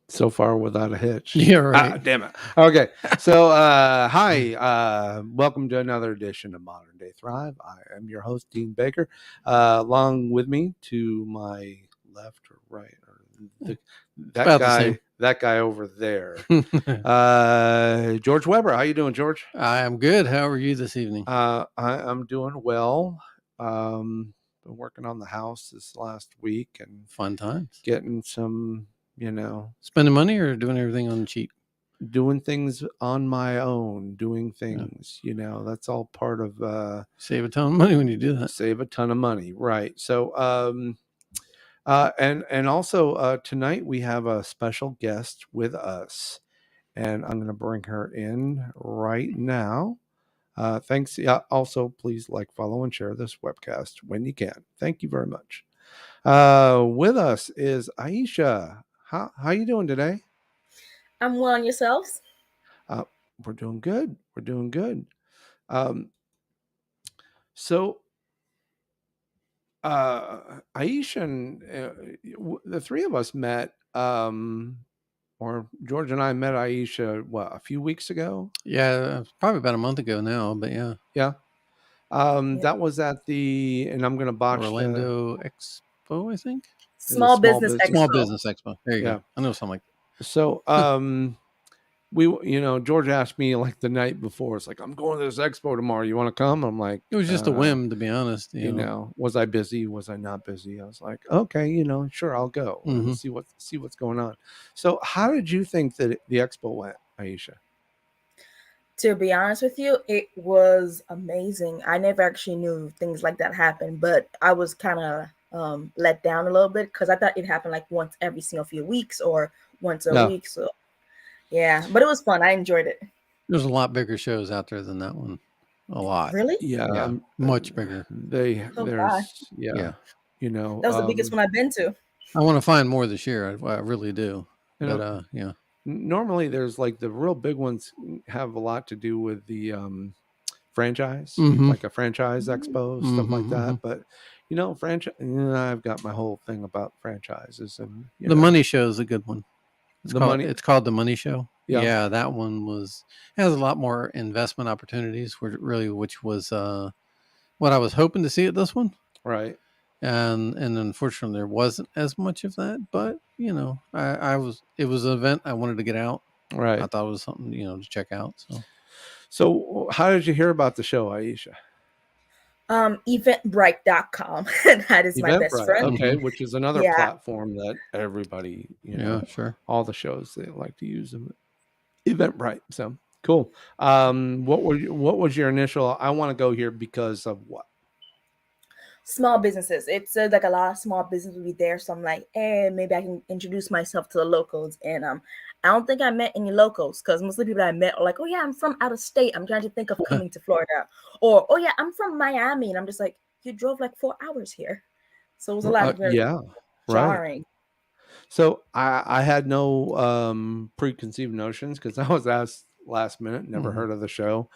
So far without a hitch. Yeah, right. Damn it. Okay. So, hi. Welcome to another edition of Modern Day Thrive. I am your host, Dean Baker. Along with me to my left or right, or that guy over there. George Weber. How you doing, George? I am good. How are you this evening? I'm doing well. Been working on the house this last week and Fun times. getting some, Spending money or doing everything on the cheap? doing things on my own, doing things, that's all part of Save a ton of money when you do that. Save a ton of money, right? So and also tonight we have a special guest with us, and I'm going to bring her in right now. Thanks. Yeah, also please like, follow, and share this webcast when you can. Thank you very much. With us is Aisha. How you doing today? I'm well, and yourselves? We're doing good. We're doing good. So, Aisha and the three of us met, or George and I met Aisha, a few weeks ago? Yeah, probably about a month ago now, but yeah. Yeah. That was at and I'm going to botch Orlando Expo, I think. Small Business Expo. Small Business Expo. There you go. I know something like that. So, George asked me like the night before, it's like, I'm going to this expo tomorrow. You want to come? I'm like, it was just a whim, to be honest. You know, was I busy? Was I not busy? I was like, okay, sure, I'll go and see what's going on. So how did you think that the expo went, Aisha? To be honest with you, it was amazing. I never actually knew things like that happened, but I was kind of let down a little bit because I thought it happened like once every single few weeks or once a week. So yeah, but it was fun. I enjoyed it. There's a lot bigger shows out there than that one. A lot. Really? Yeah. Much bigger. That was the biggest one I've been to. I want to find more this year. I really do. But yeah. Normally there's like the real big ones have a lot to do with the franchise, like a franchise expo, stuff like that. But franchise, I've got my whole thing about franchises, and the Money Show is a good one. It's called the Money Show. Yeah, that one has a lot more investment opportunities, which was what I was hoping to see at this one. Right. And unfortunately there wasn't as much of that, but it was an event I wanted to get out. Right. I thought it was something, to check out. So how did you hear about the show, Aisha? Eventbrite.com. That is my best friend. Okay, which is another platform that everybody, sure. All the shows, they like to use them. Eventbrite. So cool. What was your initial, I want to go here because of what? Small businesses. It said like a lot of small businesses will be there. So I'm like, maybe I can introduce myself to the locals. And I don't think I met any locals because most of the people I met are like, oh yeah, I'm from out of state. I'm trying to think of coming to Florida. Or, oh yeah, I'm from Miami. And I'm just like, you drove like 4 hours here. So it was a lot of very jarring. Right. So I had no preconceived notions because I was asked last minute, never heard of the show,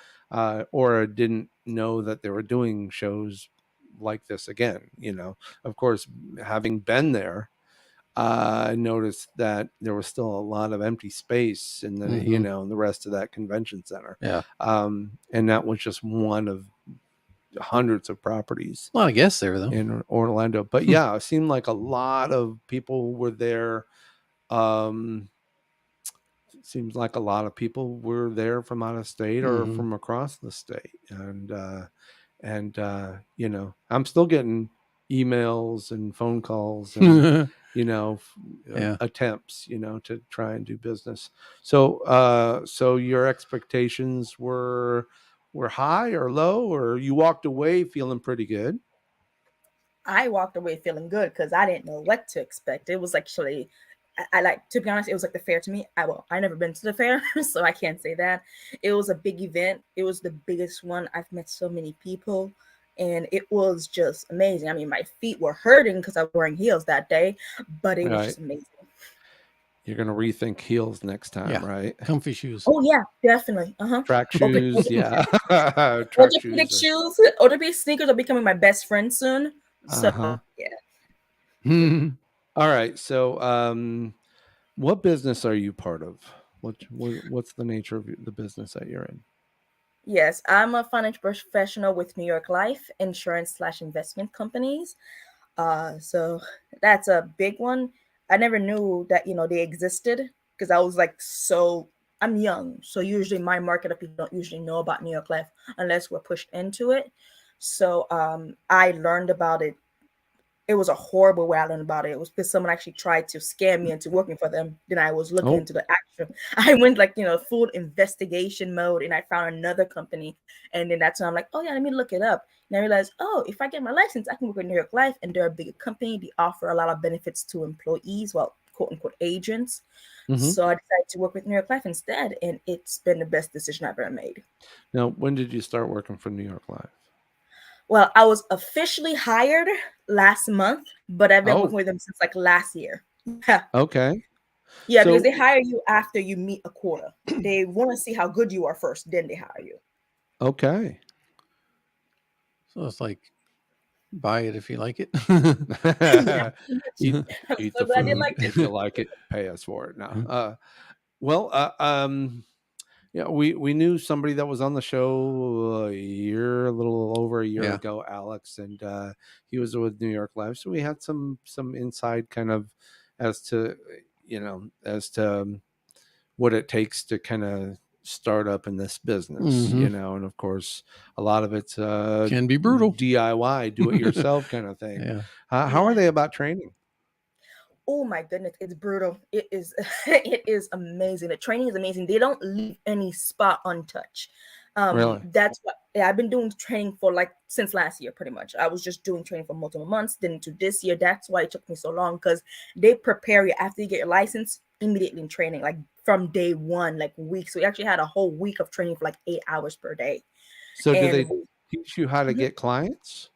or didn't know that they were doing shows like this again. Of course, having been there, I noticed that there was still a lot of empty space in the you know in the rest of that convention center. Yeah. And that was just one of hundreds of properties. A lot of guests there though in Orlando. But yeah, it seemed like a lot of people were there. Seems like a lot of people were there from out of state or from across the state. And you know, I'm still getting emails and phone calls and you know, attempts, you know, to try and do business. So so your expectations were high or low, or you walked away feeling pretty good? I walked away feeling good because I didn't know what to expect. It was actually, I like, to be honest, it was like the fair to me. I never been to the fair, so I can't say that. It was a big event. It was the biggest one. I've met so many people, and it was just amazing. I mean, my feet were hurting because I was wearing heels that day, but it was just amazing. You're gonna rethink heels next time, right? Comfy shoes. Oh yeah, definitely. Track shoes, yeah. Orthopedic shoes, orthopedic sneakers are becoming my best friend soon. So yeah. All right. So what business are you part of? What's the nature of the business that you're in? Yes, I'm a financial professional with New York Life insurance/investment companies. So that's a big one. I never knew that, you know, they existed because I was like, I'm young. So usually my market of people don't usually know about New York Life unless we're pushed into it. So I learned about it. It was a horrible way I learned about it. It was because someone actually tried to scam me into working for them. Then I was looking into the actual, I went like, you know, full investigation mode, and I found another company. And then that's when I'm like, oh yeah, let me look it up. And I realized, oh, if I get my license, I can work with New York Life, and they're a bigger company. They offer a lot of benefits to employees, well, quote unquote agents. So I decided to work with New York Life instead, and it's been the best decision I've ever made. Now, when did you start working for New York Life? Well, I was officially hired last month, but I've been working with them since like last year. Okay. Yeah, because they hire you after you meet a quota. They want to see how good you are first, then they hire you. Okay. So it's like, buy it if you like it. Eat the food. If you like it, pay us for it. Now, yeah, we knew somebody that was on the show a little over a year ago, Alex, and he was with New York Life, so we had some inside kind of as to what it takes to kind of start up in this business, you know, and of course a lot of it's can be brutal, DIY, do it yourself kind of thing. How are they about training? Oh my goodness, it's brutal. It is it is amazing. The training is amazing. They don't leave any spot untouched. Really? That's what I've been doing training for like since last year, pretty much. I was just doing training for multiple months, then to this year. That's why it took me so long, because they prepare you after you get your license immediately in training, like from day one, like weeks. So we actually had a whole week of training for like 8 hours per day. So do they teach you how to get clients?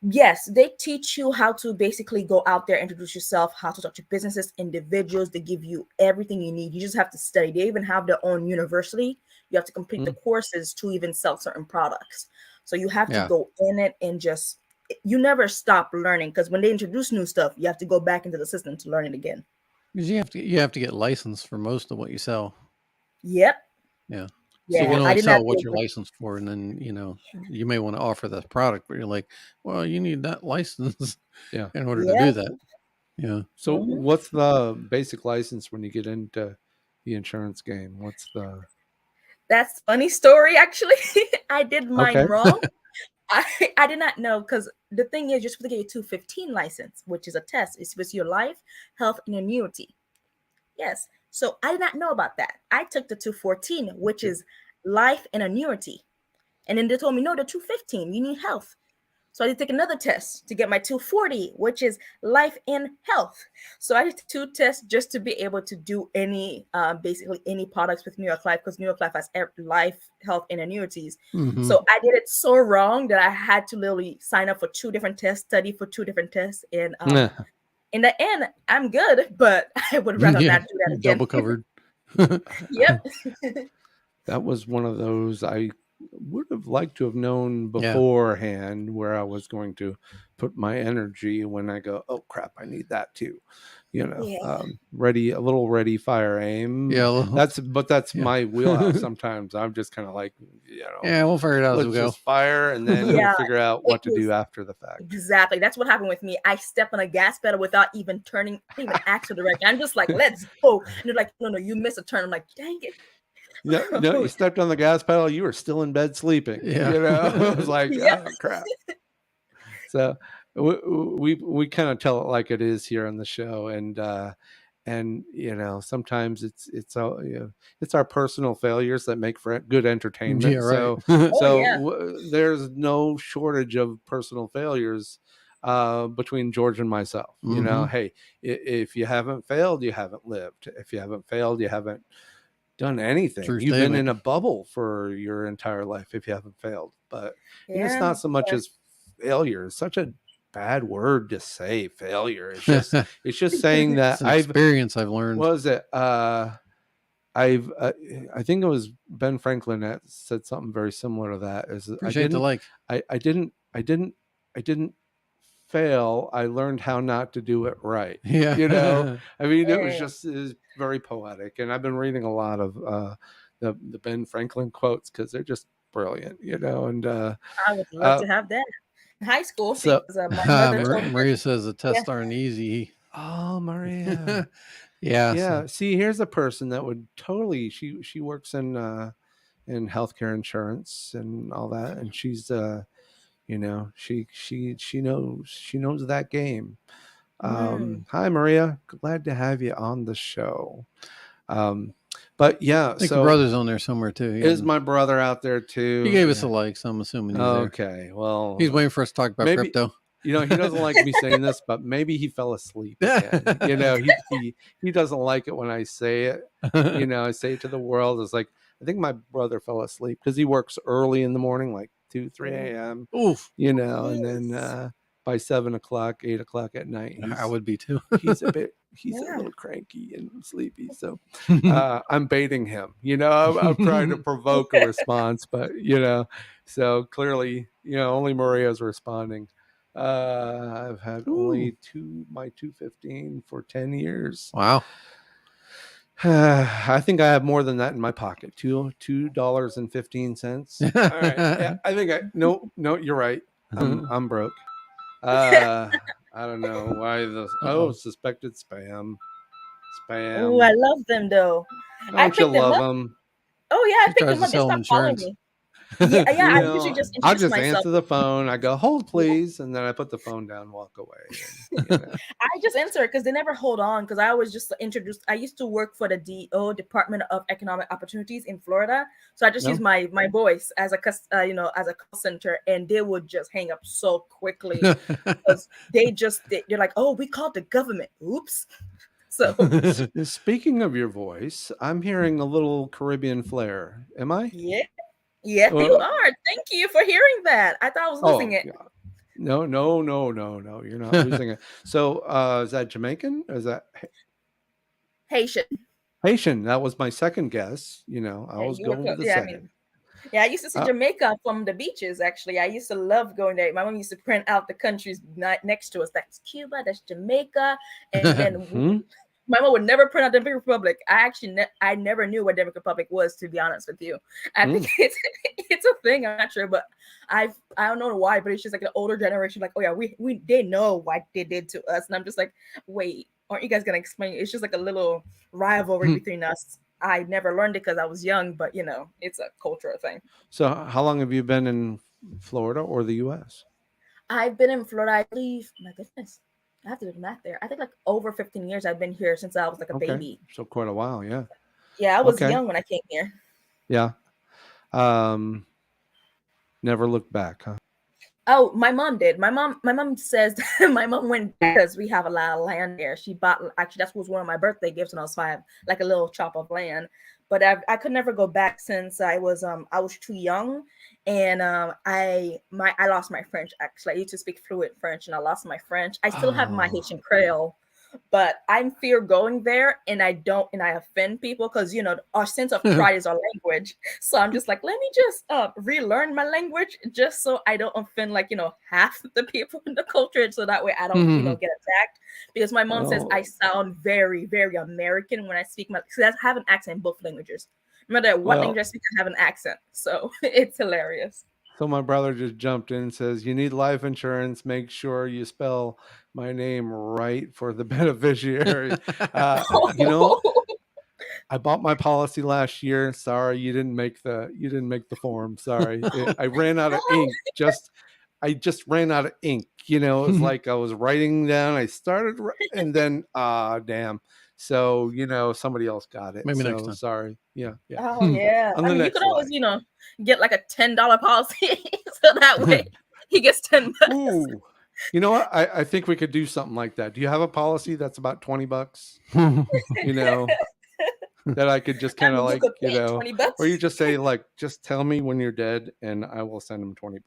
Yes, they teach you how to basically go out there, introduce yourself, how to talk to businesses, individuals. They give you everything you need. You just have to study. They even have their own university. You have to complete the courses to even sell certain products. So you have to go in it and just, you never stop learning, because when they introduce new stuff, you have to go back into the system to learn it again. Because you have to get licensed for most of what you sell. Yep. Yeah. So you can only sell what you're licensed for, and then you may want to offer that product, but you're like, well, you need that license in order to do that. Yeah. So what's the basic license when you get into the insurance game? What's the? That's a funny story, actually. I did mine wrong. I did not know, because the thing is, you're supposed to get your 215 license, which is a test. It's with your life, health, and annuity. Yes. So I did not know about that. I took the 214, which is life and annuity. And then they told me, no, the 215, you need health. So I did take another test to get my 240, which is life and health. So I did 2 tests just to be able to do any, basically any products with New York Life, because New York Life has life, health, and annuities. So I did it so wrong that I had to literally sign up for 2 different tests, study for 2 different tests. And in the end, I'm good, but I would rather not do that again. Double covered. Yep. That was one of those. I would have liked to have known beforehand where I was going to put my energy when I go, oh crap, I need that too. Ready, fire, aim. Yeah, that's my wheelhouse. Sometimes I'm just kind of like, we'll figure it out as we go. Just fire, and then we'll figure out what to do after the fact. Exactly, that's what happened with me. I stepped on a gas pedal without even even axle direction. I'm just like, let's go, and they're like, no, you missed a turn. I'm like, dang it. No, you stepped on the gas pedal. You were still in bed sleeping. I was like, oh crap. So we kind of tell it like it is here on the show, and sometimes it's our personal failures that make for good entertainment. Yeah, right. So there's no shortage of personal failures between George and myself. Hey, if you haven't failed, you haven't lived. If you haven't failed, you haven't done anything. You've been in a bubble for your entire life if you haven't failed. But it's not so much as failure. It's such a bad word to say, failure. It's just saying that I've learned. What was it? I think it was Ben Franklin that said something very similar to that. I didn't fail. I learned how not to do it right. Yeah. I mean, it was very poetic, and I've been reading a lot of the Ben Franklin quotes because they're just brilliant, And I would love to have that in high school. So Maria says the tests aren't easy. Oh, Maria. Yeah. See, here's a person that would totally. She works in healthcare insurance and all that, and she's she knows that game. Hi Maria, glad to have you on the show. But yeah, I think your brother's on there somewhere too. Is my brother out there too? He gave us a like, so I'm assuming he's okay there. Well, he's waiting for us to talk about crypto. He doesn't like me saying this, but maybe he fell asleep again. He doesn't like it when I say it. I say it to the world. It's like, I think my brother fell asleep because he works early in the morning, like 2-3 a.m. Oof. And then by 7 o'clock, 8 o'clock at night, I would be too. He's a little cranky and sleepy. So I'm baiting him. I'm trying to provoke a response, but so clearly, only Maria's responding. I've had only my 215 for 10 years. Wow. I think I have more than that in my pocket. $2.15. All right. Yeah, I think no, you're right. I'm broke. I don't know why suspected spam. Oh, I love them though. Don't you love them? Oh yeah, I picked them up. They stopped calling me. Yeah. I usually just I'll just answer the phone. I go, hold please, and then I put the phone down and walk away. I just answer it because they never hold on. Because I always just introduce. I used to work for the Department of Economic Opportunities in Florida, so I just use my voice as a as a call center, and they would just hang up so quickly because they're like, oh, we called the government. Oops. So speaking of your voice, I'm hearing a little Caribbean flair. Am I? Yeah. Yeah, you are. Thank you for hearing that. I thought I was losing it. No. You're not losing it. So is that Jamaican? Or is that Haitian? Haitian. That was my second guess. I was going with the second. I used to see Jamaica from the beaches, actually. I used to love going there. My mom used to print out the countries next to us. That's Cuba, that's Jamaica. And then my mom would never print out Dominican Republic. I never knew what Dominican Republic was, to be honest with you. I think it's a thing. I'm not sure, but I don't know why, but it's just like an older generation. Like, oh yeah, they know what they did to us, and I'm just like, wait, aren't you guys gonna explain? It's just like a little rivalry between us. I never learned it because I was young, but it's a cultural thing. So, how long have you been in Florida or the U.S.? I've been in Florida, I believe. My goodness. I have to do the math there. I think like over 15 years I've been here since I was like a baby. So quite a while, yeah. Yeah, I was young when I came here. Yeah. Never looked back, huh? Oh, my mom did. My mom says my mom went because we have a lot of land there. She bought, actually that was one of my birthday gifts when I was 5, like a little chop of land. But I could never go back since I was too young, and I lost my French. Actually, I used to speak fluent French, and I lost my French. I still have my Haitian Creole, but I'm fear going there, and I offend people because our sense of pride is our language. So I'm just like, let me just relearn my language just so I don't offend half the people in the culture, so that way I don't get attacked. Because my mom says I sound very, very American when I speak because I have an accent in both languages. No matter what language I speak, I have an accent, so it's hilarious. So my brother just jumped in and says, "You need life insurance. Make sure you spell my name right for the beneficiary." I bought my policy last year. Sorry, you didn't make the form. Sorry, I ran out of ink. I just ran out of ink. It was like I was writing down. I started and then damn. So somebody else got it. Maybe next time. Sorry. Yeah. Oh yeah. You could always get like a $10 policy, so that way he gets $10. Ooh. You know what? I think we could do something like that. Do you have a policy that's about $20? That I could just kind of like, $20? Or you just say like, just tell me when you're dead and I will send them $20.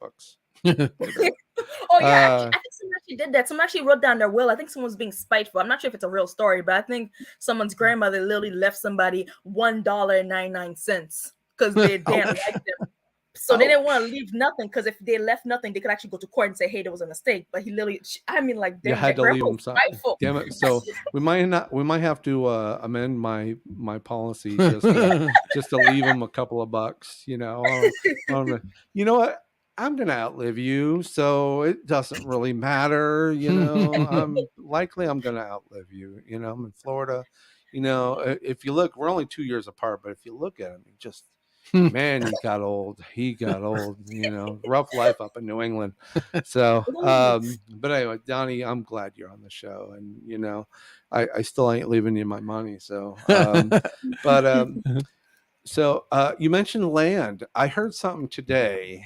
Oh yeah, I think someone actually did that. Someone actually wrote down their will. I think someone was being spiteful. I'm not sure if it's a real story, but I think someone's grandmother literally left somebody $1.99 because they didn't like them. So they didn't want to leave nothing, because if they left nothing, they could actually go to court and say, "Hey, there was a mistake." But he literally, you had to leave them something. Damn it! So we might have to amend my policy just to leave them a couple of bucks. You know what? I'm gonna outlive you, so it doesn't really matter. I'm gonna outlive you. I'm in Florida. If you look, we're only 2 years apart, but if you look at him, man, he got old. Rough life up in New England. So, but anyway, Donnie, I'm glad you're on the show, and I still ain't leaving you my money. So, so you mentioned land. I heard something today.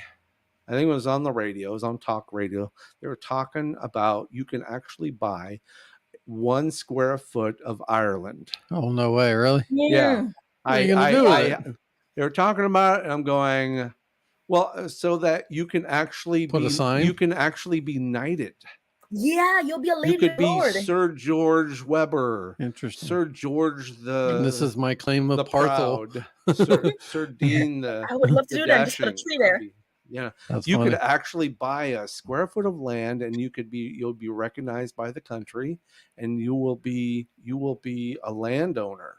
I think it was on the radio. It was on talk radio. They were talking about you can actually buy 1 square foot of Ireland. Oh, no way. Really? Yeah. What are you going to do with it? They were talking about it, and I'm going, well, so that you can actually put a sign. You can actually be knighted. Yeah, you'll be a lady. You could be Sir George Weber. Interesting. Sir George and this is my claim of Parthel. Sir Dean the. I would love to do that. Just put a tree there. Yeah, you could actually buy a square foot of land, and you'll be recognized by the country, and you will be a landowner.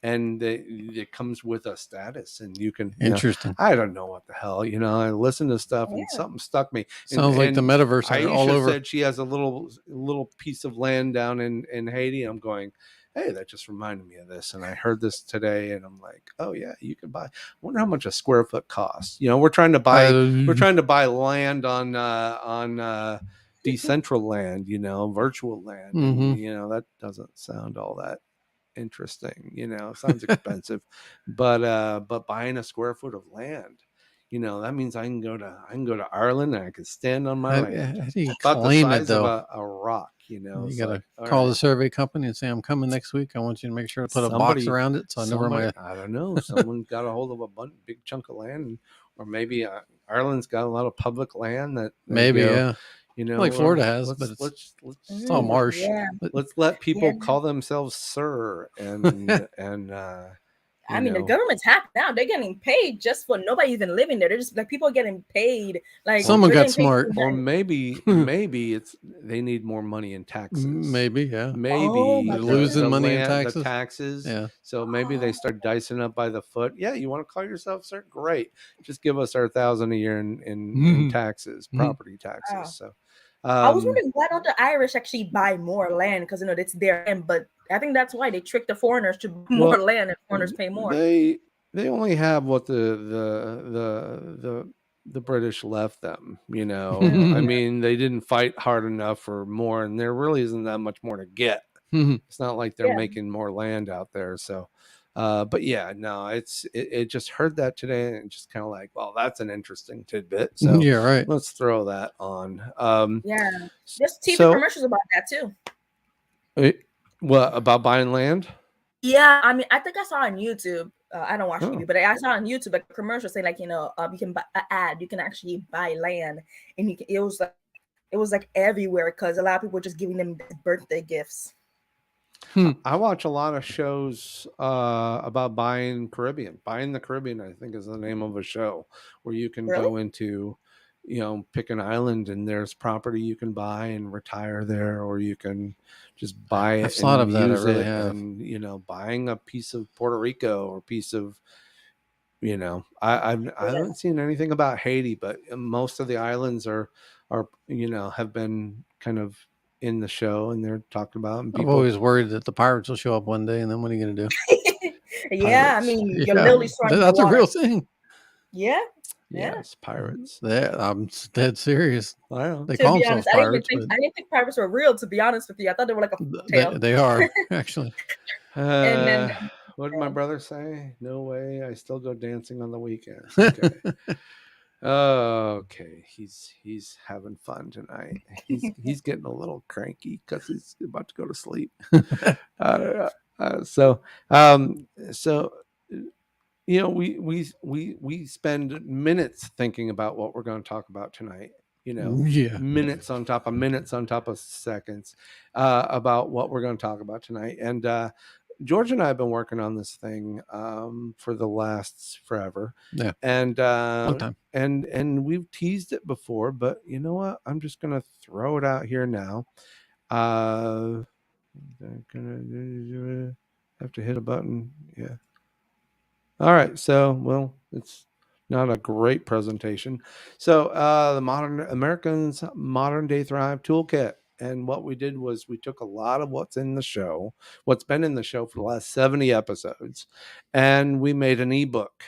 And it comes with a status, and you can. Interesting. I don't know what the hell. I listened to stuff, and something stuck me. Sounds like the metaverse. Aisha all over. Said she has a little piece of land down in Haiti. I'm going, hey, that just reminded me of this, and I heard this today, and I'm like, oh yeah, you can buy. I wonder how much a square foot costs. We're trying to buy land on Decentraland, virtual land. Mm-hmm. And, that doesn't sound all that interesting. Sounds expensive, but buying a square foot of land, that means I can go to Ireland, and I can stand on my land. How do you about claim the size it though? of a rock. You gotta call the survey company and say, I'm coming next week. I want you to make sure to put a box around it, so I know where my. I don't know. Someone got a hold of a big chunk of land, or maybe Ireland's got a lot of public land that maybe yeah. Like Florida has, but it's all marsh. Yeah. Let's let people call themselves sir, and I mean, the government's hacked now. They're getting paid just for nobody even living there. They're just like people are getting paid. Like someone got smart, or maybe it's they need more money in taxes. Maybe they're losing money in taxes. The taxes. Yeah. So maybe they start dicing up by the foot. Yeah, you want to call yourself sir? Great. Just give us our $1,000 a year in taxes, property taxes. So. I was wondering why don't the Irish actually buy more land, because it's their land, but I think that's why they trick the foreigners to buy more land, and foreigners pay more. They only have what the British left them. I mean, they didn't fight hard enough for more, and there really isn't that much more to get. It's not like they're making more land out there. So, but yeah, no, it just heard that today, and just kind of like, well, that's an interesting tidbit. So yeah, right. Let's throw that on. There's TV commercials about that too. What about buying land? Yeah, I mean, I think I saw on YouTube. I don't watch TV, but I saw on YouTube a commercial saying like, you can buy an ad. You can actually buy land, and it was like everywhere, because a lot of people were just giving them birthday gifts. I watch a lot of shows about buying Caribbean. Buying the Caribbean, I think, is the name of a show where you can Really? go into, pick an island and there's property you can buy and retire there, or you can just buy it I've thought and of that. I use really it. have. And buying a piece of Puerto Rico or piece of, I haven't seen anything about Haiti, but most of the islands are have been kind of in the show, and they're talked about. And I've always worried that the pirates will show up one day, and then what are you going to do? Yeah, Pirates. I mean, you're literally throwing that's the a water. real thing. Yeah. Yes, pirates. I'm dead serious. I know. They To call be themselves honest, pirates, I didn't think pirates were real. To be honest with you, I thought they were like a but tale. they are actually. And then What did my brother say? No way. I still go dancing on the weekend. Okay. Okay. He's having fun tonight. He's getting a little cranky because he's about to go to sleep. We spend minutes thinking about what we're going to talk about tonight. Minutes on top of minutes on top of seconds about what we're going to talk about tonight. And George and I have been working on this thing for the last forever. Yeah. And long time. And we've teased it before, but you know what? I'm just gonna throw it out here now. Have to hit a button. Yeah. All right. So, well, it's not a great presentation. So the Modern Americans Modern Day Thrive Toolkit. And what we did was we took a lot of what's in the show, what's been in the show for the last 70 episodes, and we made an ebook.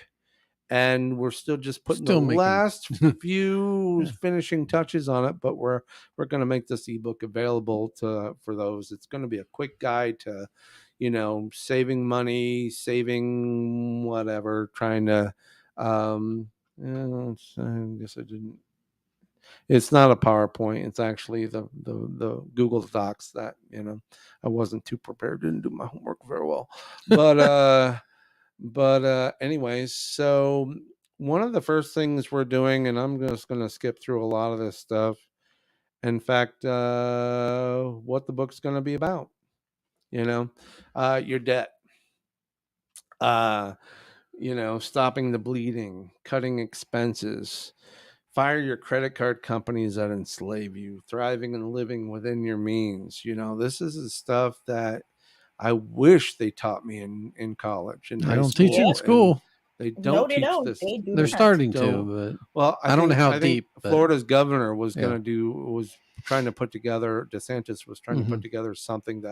And we're still just putting the last few finishing touches on it, but we're going to make this ebook available for those. It's going to be a quick guide to, saving money, saving whatever, trying to. I guess I didn't. It's not a PowerPoint. It's actually the Google Docs that I wasn't too prepared. Didn't do my homework very well, but anyways, so one of the first things we're doing, and I'm just going to skip through a lot of this stuff. In fact, what the book's going to be about, your debt, stopping the bleeding, cutting expenses, fire your credit card companies that enslave you, thriving and living within your means. This is the stuff that I wish they taught me in college. And I don't teach it in school. They don't teach this. They're starting to, but well, I don't know how deep. Florida's governor was going to was trying to put together. DeSantis was trying to put together something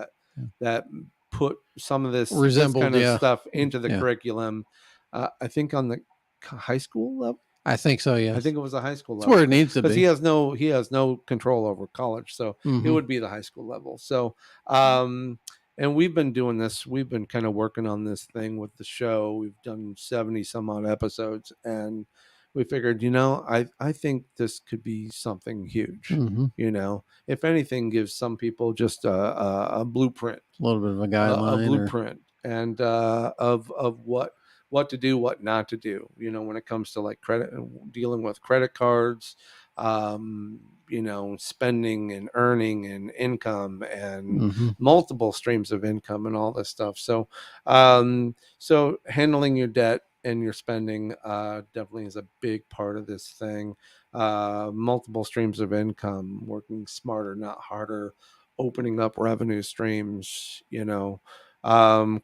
that put some of this kind of stuff into the curriculum. I think on the high school level. I think so. Yeah, I think it was a high school level. That's where it needs to be. Because he has no control over college, so it would be the high school level. So, and we've been doing this. We've been kind of working on this thing with the show. We've done 70 some odd episodes, and we figured, I think this could be something huge. If anything, gives some people just a blueprint, a little bit of a guideline, a blueprint, and of what to do, what not to do, when it comes to like dealing with credit cards, spending and earning and income and multiple streams of income and all this stuff. So, so handling your debt and your spending definitely is a big part of this thing. Multiple streams of income, working smarter, not harder, opening up revenue streams,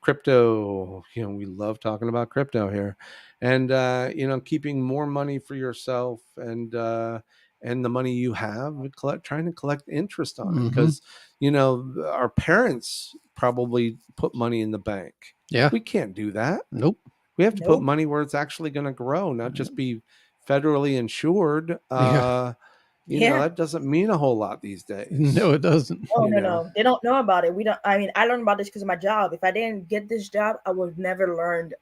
crypto, we love talking about crypto here, and keeping more money for yourself and the money you have, trying to collect interest on it, because our parents probably put money in the bank. Yeah, we can't do that. Nope. We have to put money where it's actually going to grow, not just be federally insured. That doesn't mean a whole lot these days. No, it doesn't. Oh, no. They don't know about it. I learned about this because of my job. If I didn't get this job, I would have never learned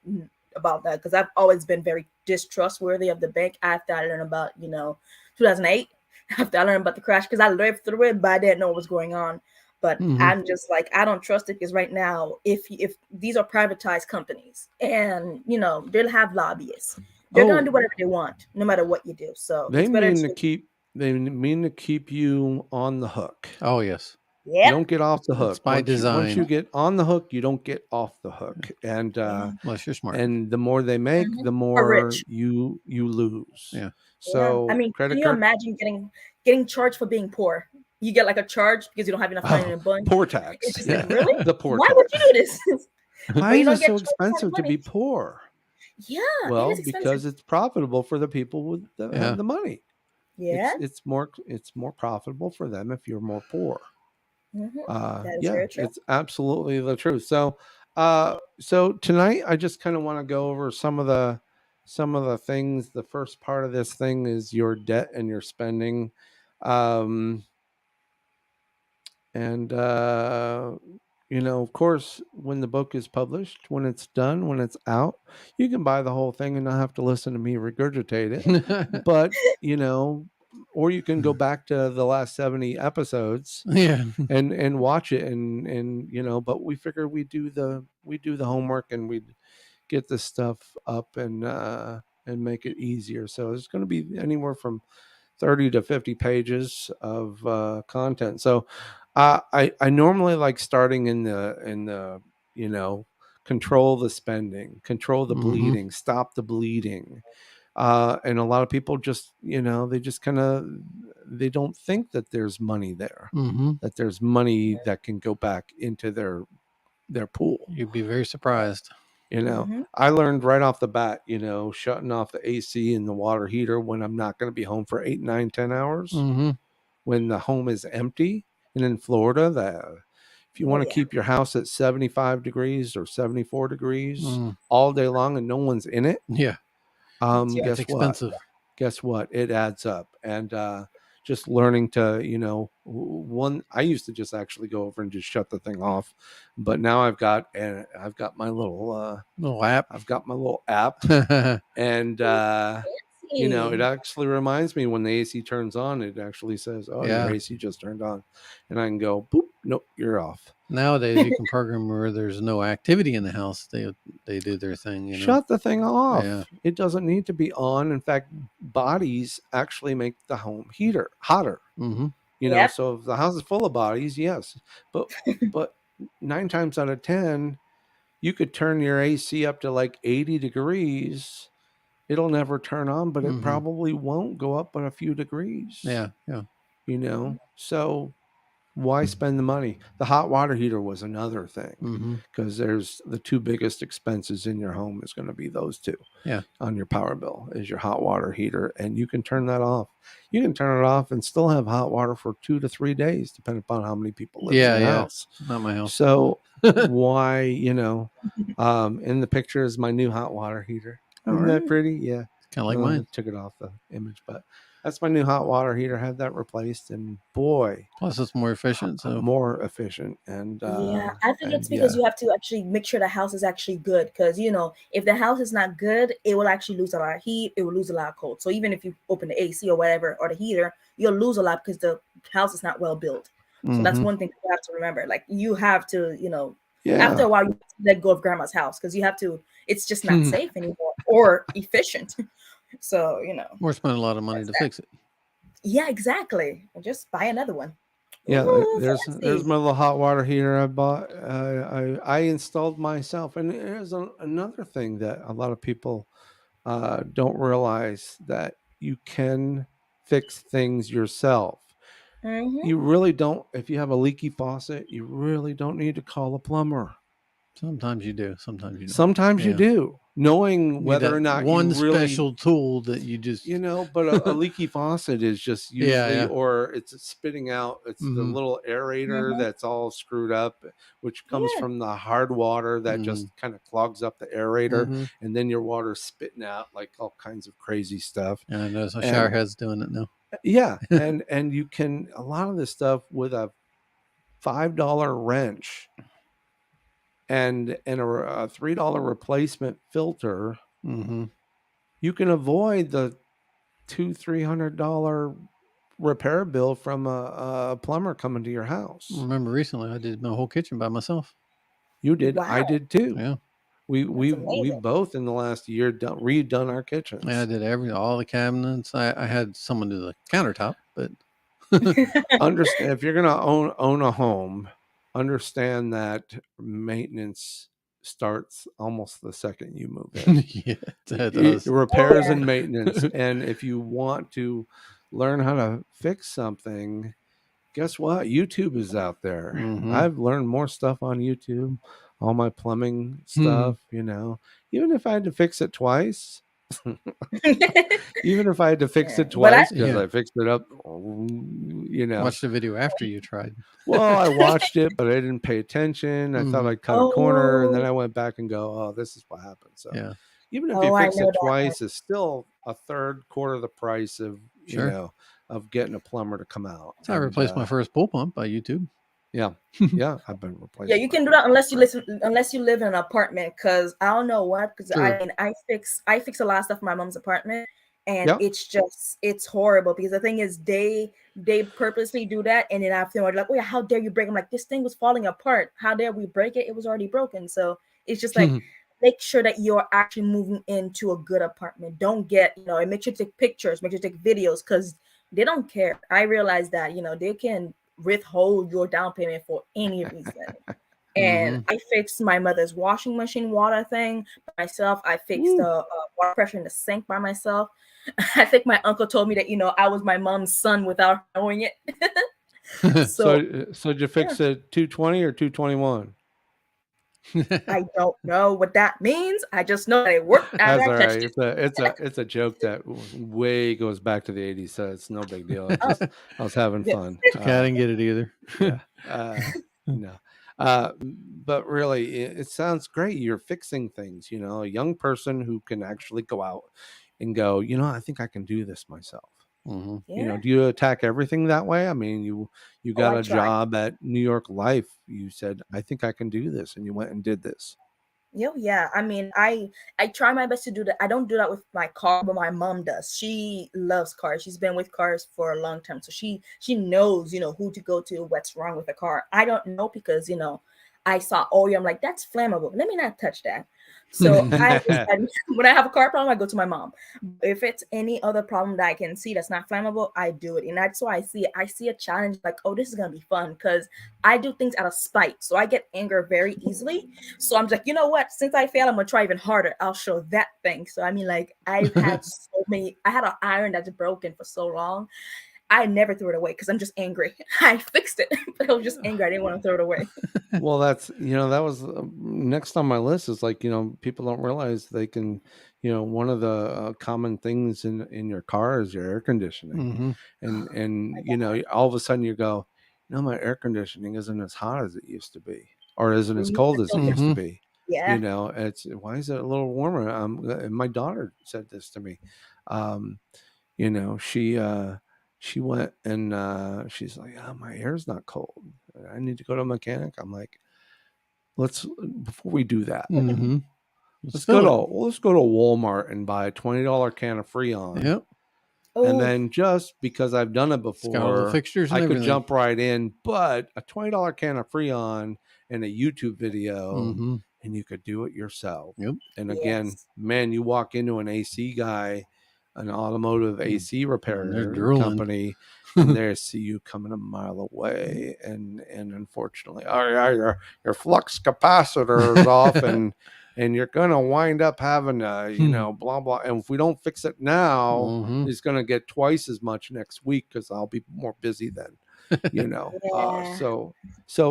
about that, because I've always been very distrustworthy of the bank after I learned about, 2008, after I learned about the crash, because I lived through it, but I didn't know what was going on. But I'm just like, I don't trust it, because right now, if these are privatized companies and, they'll have lobbyists, they're going to do whatever they want, no matter what you do. So they mean to keep you on the hook. Oh, yes. You Yep. don't get off the hook. It's by Once design. you get on the hook, you don't get off the hook. And Unless you're smart. and the more they make, the Or more rich. you lose. Yeah. So I mean, credit can you card imagine getting charged for being poor? You get like a charge because you don't have enough money in a bunch. poor tax. It's just like, really? The poor Why tax. would you do this? Why you is don't it get so charged for expensive to money. be poor? Yeah, Well, it is expensive. because it's profitable for the people with the money. Yeah. It's more profitable for them if you're more poor. That is very true. It's absolutely the truth. So so tonight I just kind of want to go over some of the things. The first part of this thing is your debt and your spending. And you know, of course, when the book is published, when it's done, when it's out, you can buy the whole thing and not have to listen to me regurgitate it. But you know, or you can go back to the last 70 episodes and watch it and you know, but we figure we do the homework and we get this stuff up and make it easier. So it's going to be anywhere from 30 to 50 pages of content. So I normally like starting in the you know, control the spending, control the bleeding, stop the bleeding. And a lot of people just, you know, they just kind of, they don't think that there's money there, that there's money that can go back into their pool. You'd be very surprised. You know, I learned right off the bat, you know, shutting off the AC and the water heater when I'm not going to be home for 8, 9, 10 hours, when the home is empty. And in Florida, if you want to keep your house at 75 degrees or 74 degrees all day long and no one's in it, guess expensive. Guess what? It adds up. And just learning to, you know, I used to just actually go over and just shut the thing off, but now I've got my little app. I've got my little app, and you know, it actually reminds me when the AC turns on, it actually says, "Oh, your AC just turned on," and I can go, "Boop, nope, you're off." Nowadays, you can program where there's no activity in the house. They do their thing. You know? Shut the thing off. Yeah. It doesn't need to be on. In fact, bodies actually make the home heater hotter. You know, so if the house is full of bodies, yes, but 9 times out of 10, you could turn your AC up to like 80 degrees. It'll never turn on, but it probably won't go up but a few degrees. Yeah. You know, so why spend the money? The hot water heater was another thing, because there's the 2 biggest expenses in your home is going to be those 2. On your power bill is your hot water heater, and you can turn that off. You can turn it off and still have hot water for 2 to 3 days, depending upon how many people live in the house. Not my house. So why, you know, in the picture is my new hot water heater. Isn't that pretty? Yeah. Kind of like mine. I took it off the image, but that's my new hot water heater. Had that replaced, and boy, plus it's more efficient. So more efficient, and I think it's because you have to actually make sure the house is actually good. Because you know, if the house is not good, it will actually lose a lot of heat. It will lose a lot of cold. So even if you open the AC or whatever or the heater, you'll lose a lot because the house is not well built. So that's one thing you have to remember. Like you have to, you know, after a while, you have to let go of grandma's house because you have to. It's just not safe anymore or efficient. So, you know, or spend a lot of money to fix it. Yeah, exactly. Just buy another one. Yeah, there's my little hot water heater I bought. I installed myself, and there's another thing that a lot of people don't realize, that you can fix things yourself. You really don't. If you have a leaky faucet, you really don't need to call a plumber. Sometimes you do. Sometimes you don't. Sometimes you do. Knowing whether or not one you really, special tool that you just, you know, but a leaky faucet is just usually, or it's spitting out. It's the little aerator that's all screwed up, which comes from the hard water that just kind of clogs up the aerator, and then your water's spitting out like all kinds of crazy stuff. And I know some shower heads doing it now. Yeah, and you can, a lot of this stuff with a $5 wrench and a $3 replacement filter, you can avoid the $200-300 repair bill from a plumber coming to your house. I remember recently I did my whole kitchen by myself. You did. Wow. I did too. Yeah. We both in the last year redone our kitchens. Yeah, I did all the cabinets. I had someone do the countertop, but Understand, if you're going to own a home, understand that maintenance starts almost the second you move in. Yeah, that does. Repairs and maintenance. And if you want to learn how to fix something, guess what? YouTube is out there. I've learned more stuff on YouTube, all my plumbing stuff, you know, even if I had to fix it twice. Even if I had to fix it twice because I fixed it up, you know. Watch the video after you tried. Well, I watched it, but I didn't pay attention. I thought I'd cut a corner, and then I went back and go, "Oh, this is what happened." So, even if you fix it twice, it's still a quarter of the price of you know of getting a plumber to come out. So I replaced my first pool pump by YouTube. Yeah, yeah, I've been replacing. Yeah, you can do that unless you live in an apartment. Because I don't know what. Because I fix a lot of stuff in my mom's apartment, and it's horrible. Because the thing is, they purposely do that, and then after they're like, "Oh yeah, how dare you break?" I'm like, "This thing was falling apart. How dare we break it? It was already broken." So it's just like make sure that you're actually moving into a good apartment. Don't get and make sure to take pictures, make sure to take videos, because they don't care. I realize that they can withhold your down payment for any reason. And I fixed my mother's washing machine water thing by myself. I fixed the water pressure in the sink by myself. I think my uncle told me that I was my mom's son without knowing it. So did you fix it 220 or 221? I don't know what that means. I just know that it worked. That's all right. It's a joke that way goes back to the 80s, so it's no big deal. I was having fun. I didn't get it either. No. But really, it sounds great. You're fixing things, a young person who can actually go out and go, I think I can do this myself. Do you attack everything that way? I mean, you got a job at New York Life. You said, I think I can do this. And you went and did this. Yeah. I mean, I try my best to do that. I don't do that with my car, but my mom does. She loves cars. She's been with cars for a long time. So she knows, who to go to, what's wrong with the car. I don't know because, I saw oil. I'm like, that's flammable. Let me not touch that. So when I have a car problem, I go to my mom. If it's any other problem that I can see that's not flammable, I do it. And that's why I see a challenge like, oh, this is going to be fun because I do things out of spite. So I get anger very easily. So I'm like, you know what? Since I failed, I'm going to try even harder. I'll show that thing. So I mean, like I've had I had an iron that's broken for so long. I never threw it away because I'm just angry. I fixed it, but I was just angry. I didn't want to throw it away. Well, that's, that was next on my list is like, people don't realize they can, one of the common things in your car is your air conditioning. And all of a sudden you go, my air conditioning isn't as hot as it used to be, or isn't as cold as it used to be. Yeah. It's, why is it a little warmer? And my daughter said this to me. She went and she's like, my air's not cold. I need to go to a mechanic. I'm like, before we do that, let's go to Walmart and buy a $20 can of Freon. Yep. And then just because I've done it before, fixtures I could jump right in. But a $20 can of Freon and a YouTube video, and you could do it yourself. Yep. And again, man, you walk into an AC guy, an automotive AC repair company, and they see you coming a mile away, and unfortunately, your flux capacitor is off, and you're gonna wind up having blah blah. And if we don't fix it now, it's gonna get twice as much next week because I'll be more busy then. So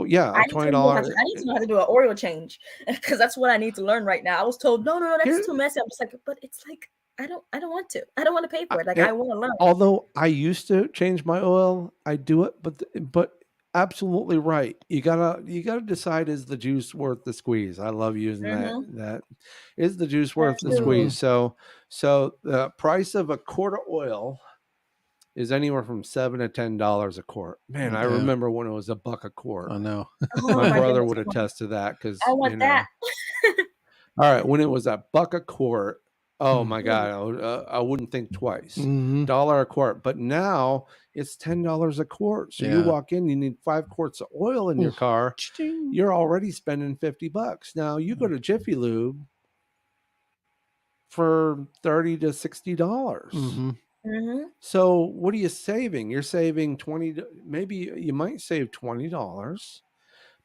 yeah, $20. I need to know how to do an oil change because that's what I need to learn right now. I was told no, that's too messy. I'm just like, but it's like. I don't want to. I don't want to pay for it. Like I want to learn. Although I used to change my oil, I do it, but absolutely right. You gotta decide, is the juice worth the squeeze? I love using that. Is the juice worth the squeeze? So the price of a quart of oil is anywhere from $7 to $10 a quart. Man, I remember when it was $1 a quart. I know. My brother would attest to that because I want that. All right, when it was $1 a quart. Oh my God! I wouldn't think twice. $1 a quart, but now it's $10 a quart. So you walk in, you need 5 quarts of oil in your car. You're already spending $50. Now you go to Jiffy Lube for $30 to $60. Mm-hmm. So what are you saving? You're saving maybe you might save $20,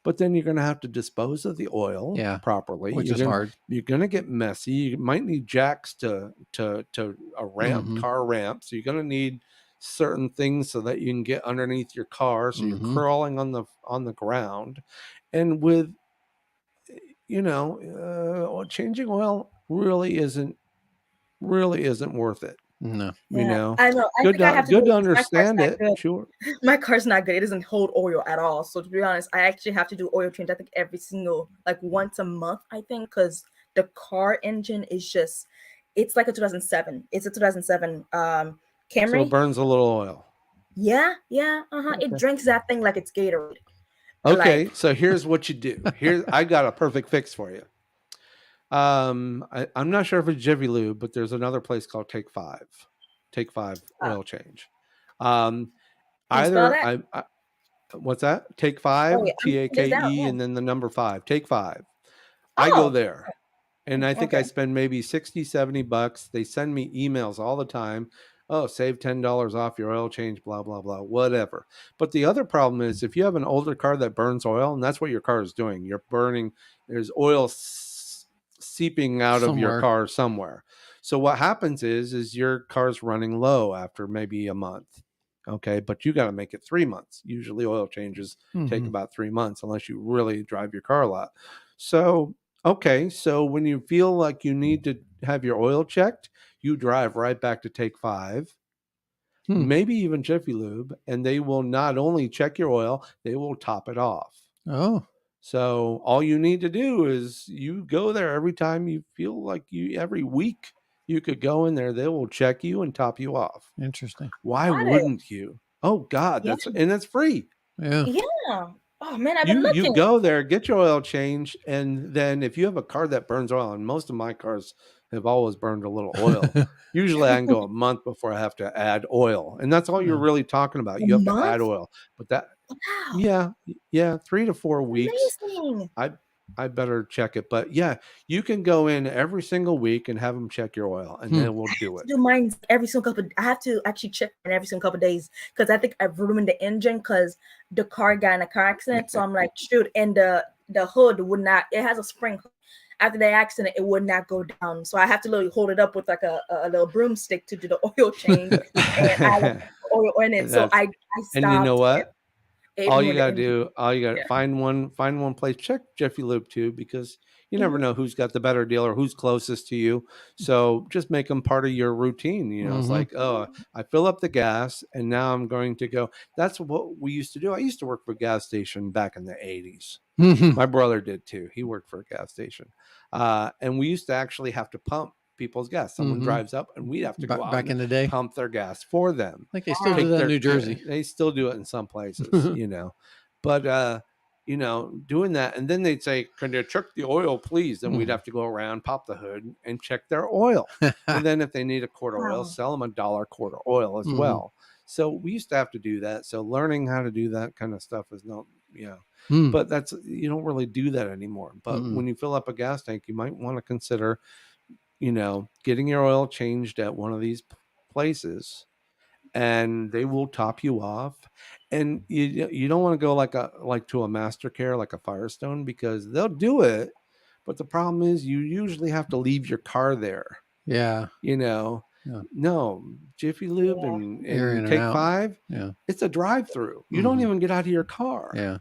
but then you're going to have to dispose of the oil properly. Which is hard. You're going to get messy. You might need jacks to a ramp, car ramp. So you're going to need certain things so that you can get underneath your car. So you're crawling on the ground, and with changing oil really isn't worth it. No. You know, I know. I good think I have to good do to it 'cause my car's understand not it. good. Sure. My car's not good. It doesn't hold oil at all. So to be honest, I actually have to do oil change. I think every single once a month. I think because the car engine is just, it's like a 2007. It's a 2007 Camry. So it burns a little oil. Yeah. It drinks that thing like it's Gatorade. Okay, so here's what you do. I got a perfect fix for you. I'm not sure if it's Jiffy Lube, but there's another place called Take 5 oil change. Either what's that? Take 5, TAKE, and then the number 5. Take 5. I go there, and I think I spend maybe $60-$70. They send me emails all the time. Oh, save $10 off your oil change, blah, blah, blah, whatever. But the other problem is if you have an older car that burns oil, and that's what your car is doing, there's oil seeping out of your car somewhere. So what happens is your car's running low after maybe a month. Okay, but you got to make it 3 months. Usually oil changes take about 3 months unless you really drive your car a lot. So, okay, so when you feel like you need to have your oil checked, you drive right back to Take 5, maybe even Jiffy Lube, and they will not only check your oil, they will top it off. Oh. So all you need to do is you go there every time you feel like every week you could go in there. They will check you and top you off. Interesting. Why wouldn't you? Oh God, that's free. Yeah. Yeah. Oh man, I've been looking. You go there, get your oil changed, and then if you have a car that burns oil, and most of my cars have always burned a little oil. Usually I can go a month before I have to add oil. And that's all you're really talking about. You have to add oil. But yeah, 3 to 4 weeks. Amazing. I better check it. But yeah, you can go in every single week and have them check your oil, and then we'll do it. Do mine every single couple. I have to actually check mine every single couple of days because I think I've ruined the engine because the car got in a car accident. So I'm like, shoot, and the hood would not. It has a spring. After the accident, it would not go down. So I have to literally hold it up with like a little broomstick to do the oil change and add oil in it. So I stopped. And you know what? All you gotta find one place. Check Jiffy Lube too, because you never know who's got the better deal or who's closest to you. So just make them part of your routine. You know, it's like, oh, I fill up the gas and now I'm going to go. That's what we used to do. I used to work for a gas station back in the 80s. My brother did too. He worked for a gas station. And we used to actually have to pump people's gas. Someone drives up and we'd have to go out back in the day, pump their gas for them. Like they still do that in New Jersey. They still do it in some places, you know. But doing that, and then they'd say, "Can you check the oil, please?" Then we'd have to go around, pop the hood, and check their oil. And then if they need a quart of oil, sell them $1 quart of oil as well. So we used to have to do that. So learning how to do that kind of stuff is not, but you don't really do that anymore. But when you fill up a gas tank, you might want to consider, getting your oil changed at one of these places, and they will top you off. And you don't want to go like to a Master Care, like a Firestone, because they'll do it. But the problem is you usually have to leave your car there. Yeah. No, Jiffy Lube and Take 5. Yeah. It's a drive-through. You don't even get out of your car. Yeah.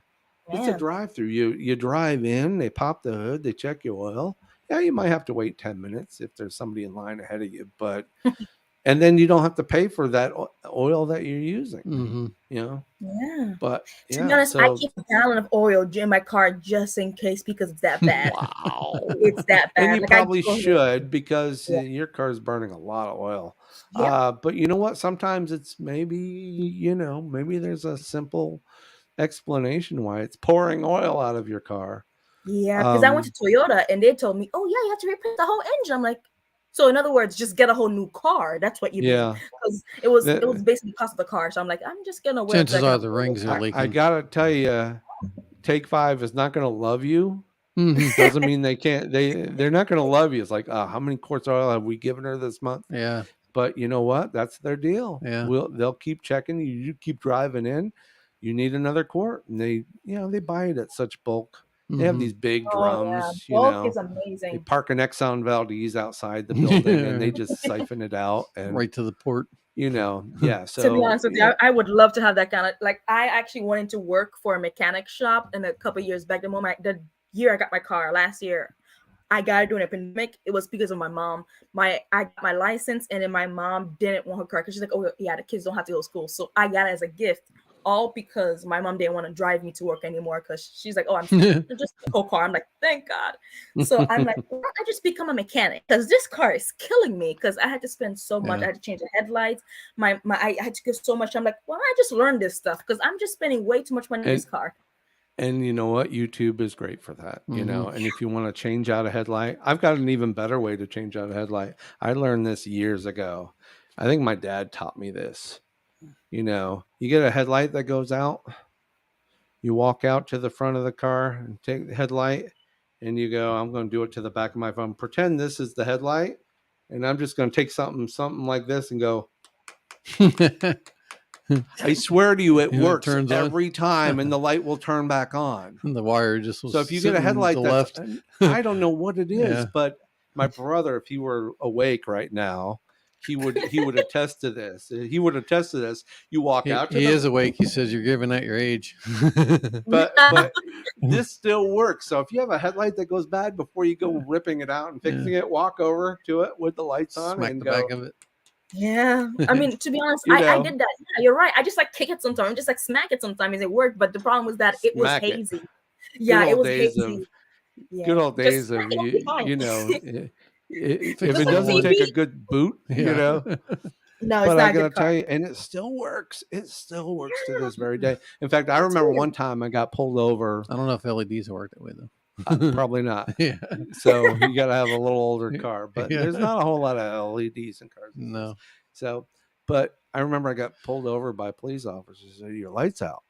It's a drive-through. You drive in, they pop the hood, they check your oil. Yeah, you might have to wait 10 minutes if there's somebody in line ahead of you, but and then you don't have to pay for that oil that you're using. Yeah. But to be honest, I keep a gallon of oil in my car just in case because it's that bad. Wow. It's that bad. And you probably should because your car is burning a lot of oil. Yeah. But you know what? Sometimes it's maybe there's a simple explanation why it's pouring oil out of your car. Yeah, because I went to Toyota and they told me, "Oh yeah, you have to replace the whole engine." I'm like, so in other words, just get a whole new car. That's what you do. Because it was basically the cost of the car. So I'm like, I'm just gonna wait. Chances are the rings are leaking. I gotta tell you, Take 5 is not gonna love you. Doesn't mean they can't. They're not gonna love you. It's like, how many quarts of oil have we given her this month? Yeah. But you know what? That's their deal. Yeah. They'll keep checking you. You keep driving in. You need another quart, and they buy it at such bulk. They have these big drums. Bulk is They amazing. park an Exxon Valdez outside the building, and they just siphon it out and right to the port. Yeah. So to be honest with you, I would love to have that kind of I actually wanted to work for a mechanic shop in a couple of years back. The year I got my car last year, I got it during a pandemic. It was because of my mom. I got my license, and then my mom didn't want her car because she's like, oh yeah, the kids don't have to go to school. So I got it as a gift, all because my mom didn't want to drive me to work anymore because she's like, oh, I'm just a whole car. I'm like, thank God. So I'm like, why don't I just become a mechanic? Because this car is killing me because I had to spend so much. I had to change the headlights. I had to give so much. I'm like, why don't I just learn this stuff? Because I'm just spending way too much money on this car. And you know what? YouTube is great for that, and if you want to change out a headlight, I've got an even better way to change out a headlight. I learned this years ago. I think my dad taught me this. You get a headlight that goes out, you walk out to the front of the car and take the headlight, and you go, I'm going to do it to the back of my phone. Pretend this is the headlight, and I'm just going to take something like this and go. I swear to you, it works every time, and the light will turn back on. And the wire just so if you get a headlight that's left, I don't know what it is, but my brother, if he were awake right now, he would attest to this. He would attest to this. You walk out. He is awake. He says you're giving out your age, but this still works. So if you have a headlight that goes bad, before you go ripping it out and fixing it, walk over to it with the lights on, smack and the go. back of it. Yeah, I mean, to be honest, I did that. Yeah, you're right. I just kick it sometimes, just smack it sometimes. It worked, but the problem was that it was hazy. Yeah, it was hazy. Good old days of if it doesn't take a good boot, No, but I gotta tell you, and it still works. It still works to this very day. In fact, I remember one time I got pulled over. I don't know if LEDs work that way though. Probably not. Yeah. So you got to have a little older car, but there's not a whole lot of LEDs in cars. No. So, but I remember I got pulled over by police officers. Said, your light's out.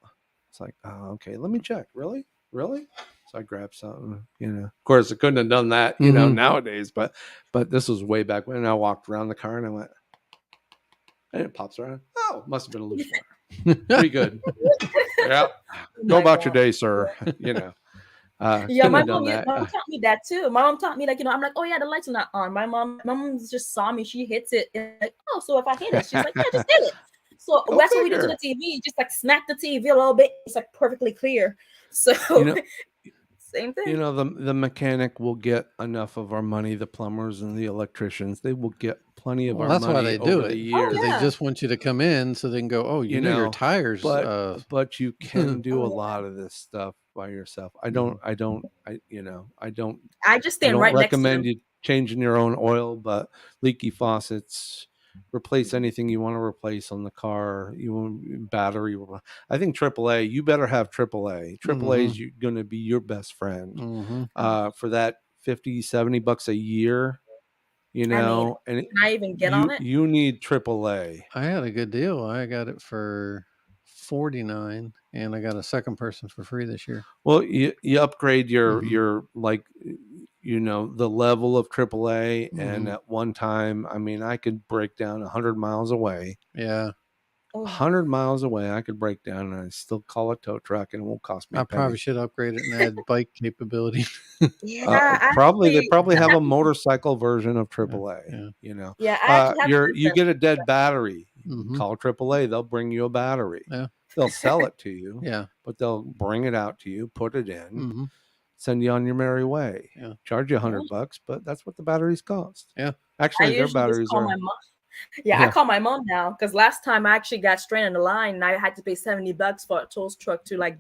It's like, oh, okay, let me check. Really? So I grabbed something, Of course, I couldn't have done that, nowadays, but this was way back when. I walked around the car and I went, and it pops around. Oh, must have been a loose wire. Pretty good. Yeah. Go about your day, sir. Yeah, my mom taught me that too. My mom taught me I'm like, oh yeah, the lights are not on. My mom just saw me. She hits it, and oh, so if I hit it, she's like, yeah, just hit it. So that's what we did to the TV. Just smack the TV a little bit. It's perfectly clear. So same thing. The mechanic will get enough of our money. The plumbers and the electricians, they will get plenty of our money. That's why they do it. The years. They just want you to come in so they can go, oh, you know your tires. But you can do a lot of this stuff by yourself. I just stand right next to recommend you changing your own oil, but leaky faucets, replace anything you want to replace on the car. You want battery. I think AAA, you better have AAA. AAA is going to be your best friend for that $50-$70 a year. And can I even get on it? You need AAA. I had a good deal. I got it for $49, and I got a second person for free this year. Well, you upgrade your the level of AAA, and at one time, I could break down 100 miles away. Yeah. 100 miles away, I could break down, and I still call a tow truck, and it won't cost me. I probably should upgrade it and add bike capability. They probably have a motorcycle version of AAA. Yeah. You get a dead battery. Call AAA. They'll bring you a battery. Yeah. They'll sell it to you. Yeah. But they'll bring it out to you, put it in, send you on your merry way. Yeah. Charge you $100, but that's what the batteries cost. Yeah. Actually, their batteries are. I call my mom now because last time I actually got straight on the line and I had to pay $70 for a tow truck to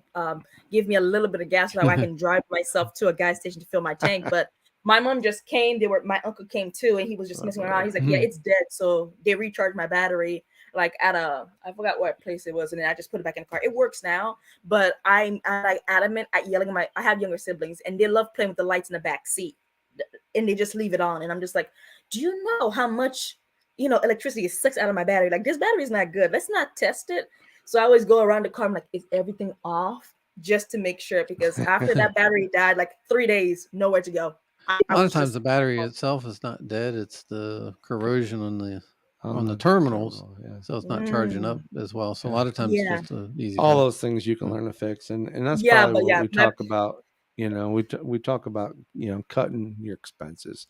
give me a little bit of gas so that I can drive myself to a gas station to fill my tank. But my mom just came. My uncle came too, and he was just messing around. He's like, yeah, it's dead. So they recharged my battery at I forgot what place it was, and then I just put it back in the car. It works now, but I'm adamant at yelling at I have younger siblings, and they love playing with the lights in the back seat, and they just leave it on. And I'm just like, do you know how much electricity sucks out of my battery? This battery is not good. Let's not test it. So I always go around the car. I'm like, is everything off? Just to make sure, because after that battery died, 3 days, nowhere to go. A lot of times the battery itself is not dead. It's the corrosion on on the terminals. Yeah. So it's not charging up as well. So a lot of times it's just an easy all fix. those things you can learn to fix, and that's probably what we talk about. We talk about cutting your expenses.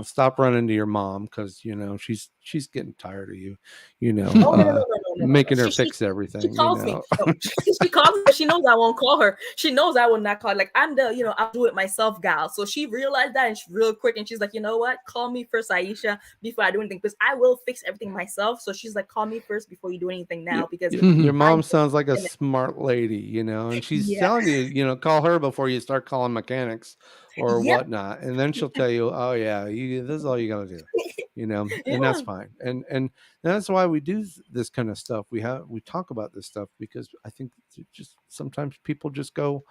Stop running to your mom because she's getting tired of you. No, making her fix everything. She calls me. No, she calls me. She knows I won't call her. She knows I will not call. Like I'm the I'll do it myself gal. So she realized that, and she's real quick, and she's like, you know what? Call me first, Aisha, before I do anything, because I will fix everything myself. So she's like, call me first before you do anything now, because your mom sounds like a smart lady, and she's telling you, call her before you start calling mechanics or whatnot, and then she'll tell you, oh yeah, this is all you got to do. And that's fine. And that's why we do this kind of stuff. We talk about this stuff because I think just sometimes people just go,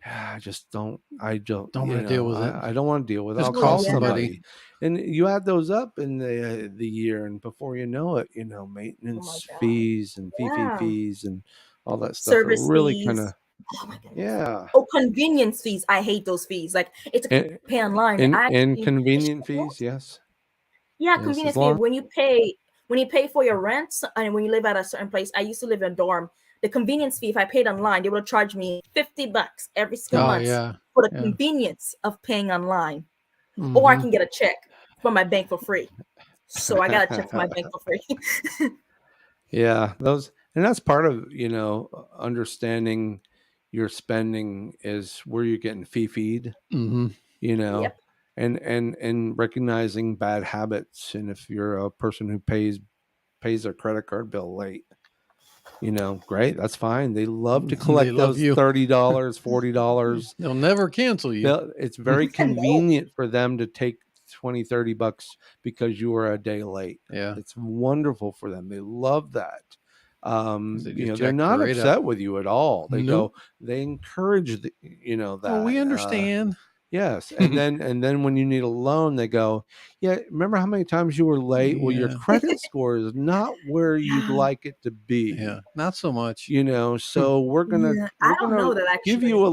I don't want to deal with it. I don't want to deal with it. I'll call somebody. And you add those up in the year, and before you know it, maintenance fees and fees and all that stuff. Service really kind of. Oh my goodness. Yeah. Oh, convenience fees. I hate those fees. Like it's a pay online. And convenient fees, yes. Yeah, convenience fee. When you pay for your rent and when you live at a certain place. I used to live in a dorm. The convenience fee, if I paid online, they would charge me $50 every single month for the convenience of paying online. Or I can get a check from my bank for free. So I got a check from my bank for free. Yeah, and that's part of understanding your spending is where you're getting feed. Yep. And recognizing bad habits. And if you're a person who pays their credit card bill late, great, that's fine. They love to collect those $30, $40. They'll never cancel you. It's very convenient for them to take $20-$30 because you were a day late. Yeah, it's wonderful for them. They love that. They're not upset with you at all. They go, they encourage that. Oh, we understand. Yes. And then when you need a loan, they go, yeah, remember how many times you were late? Well, your credit score is not where you'd like it to be. Yeah, not so much. So we're gonna give you a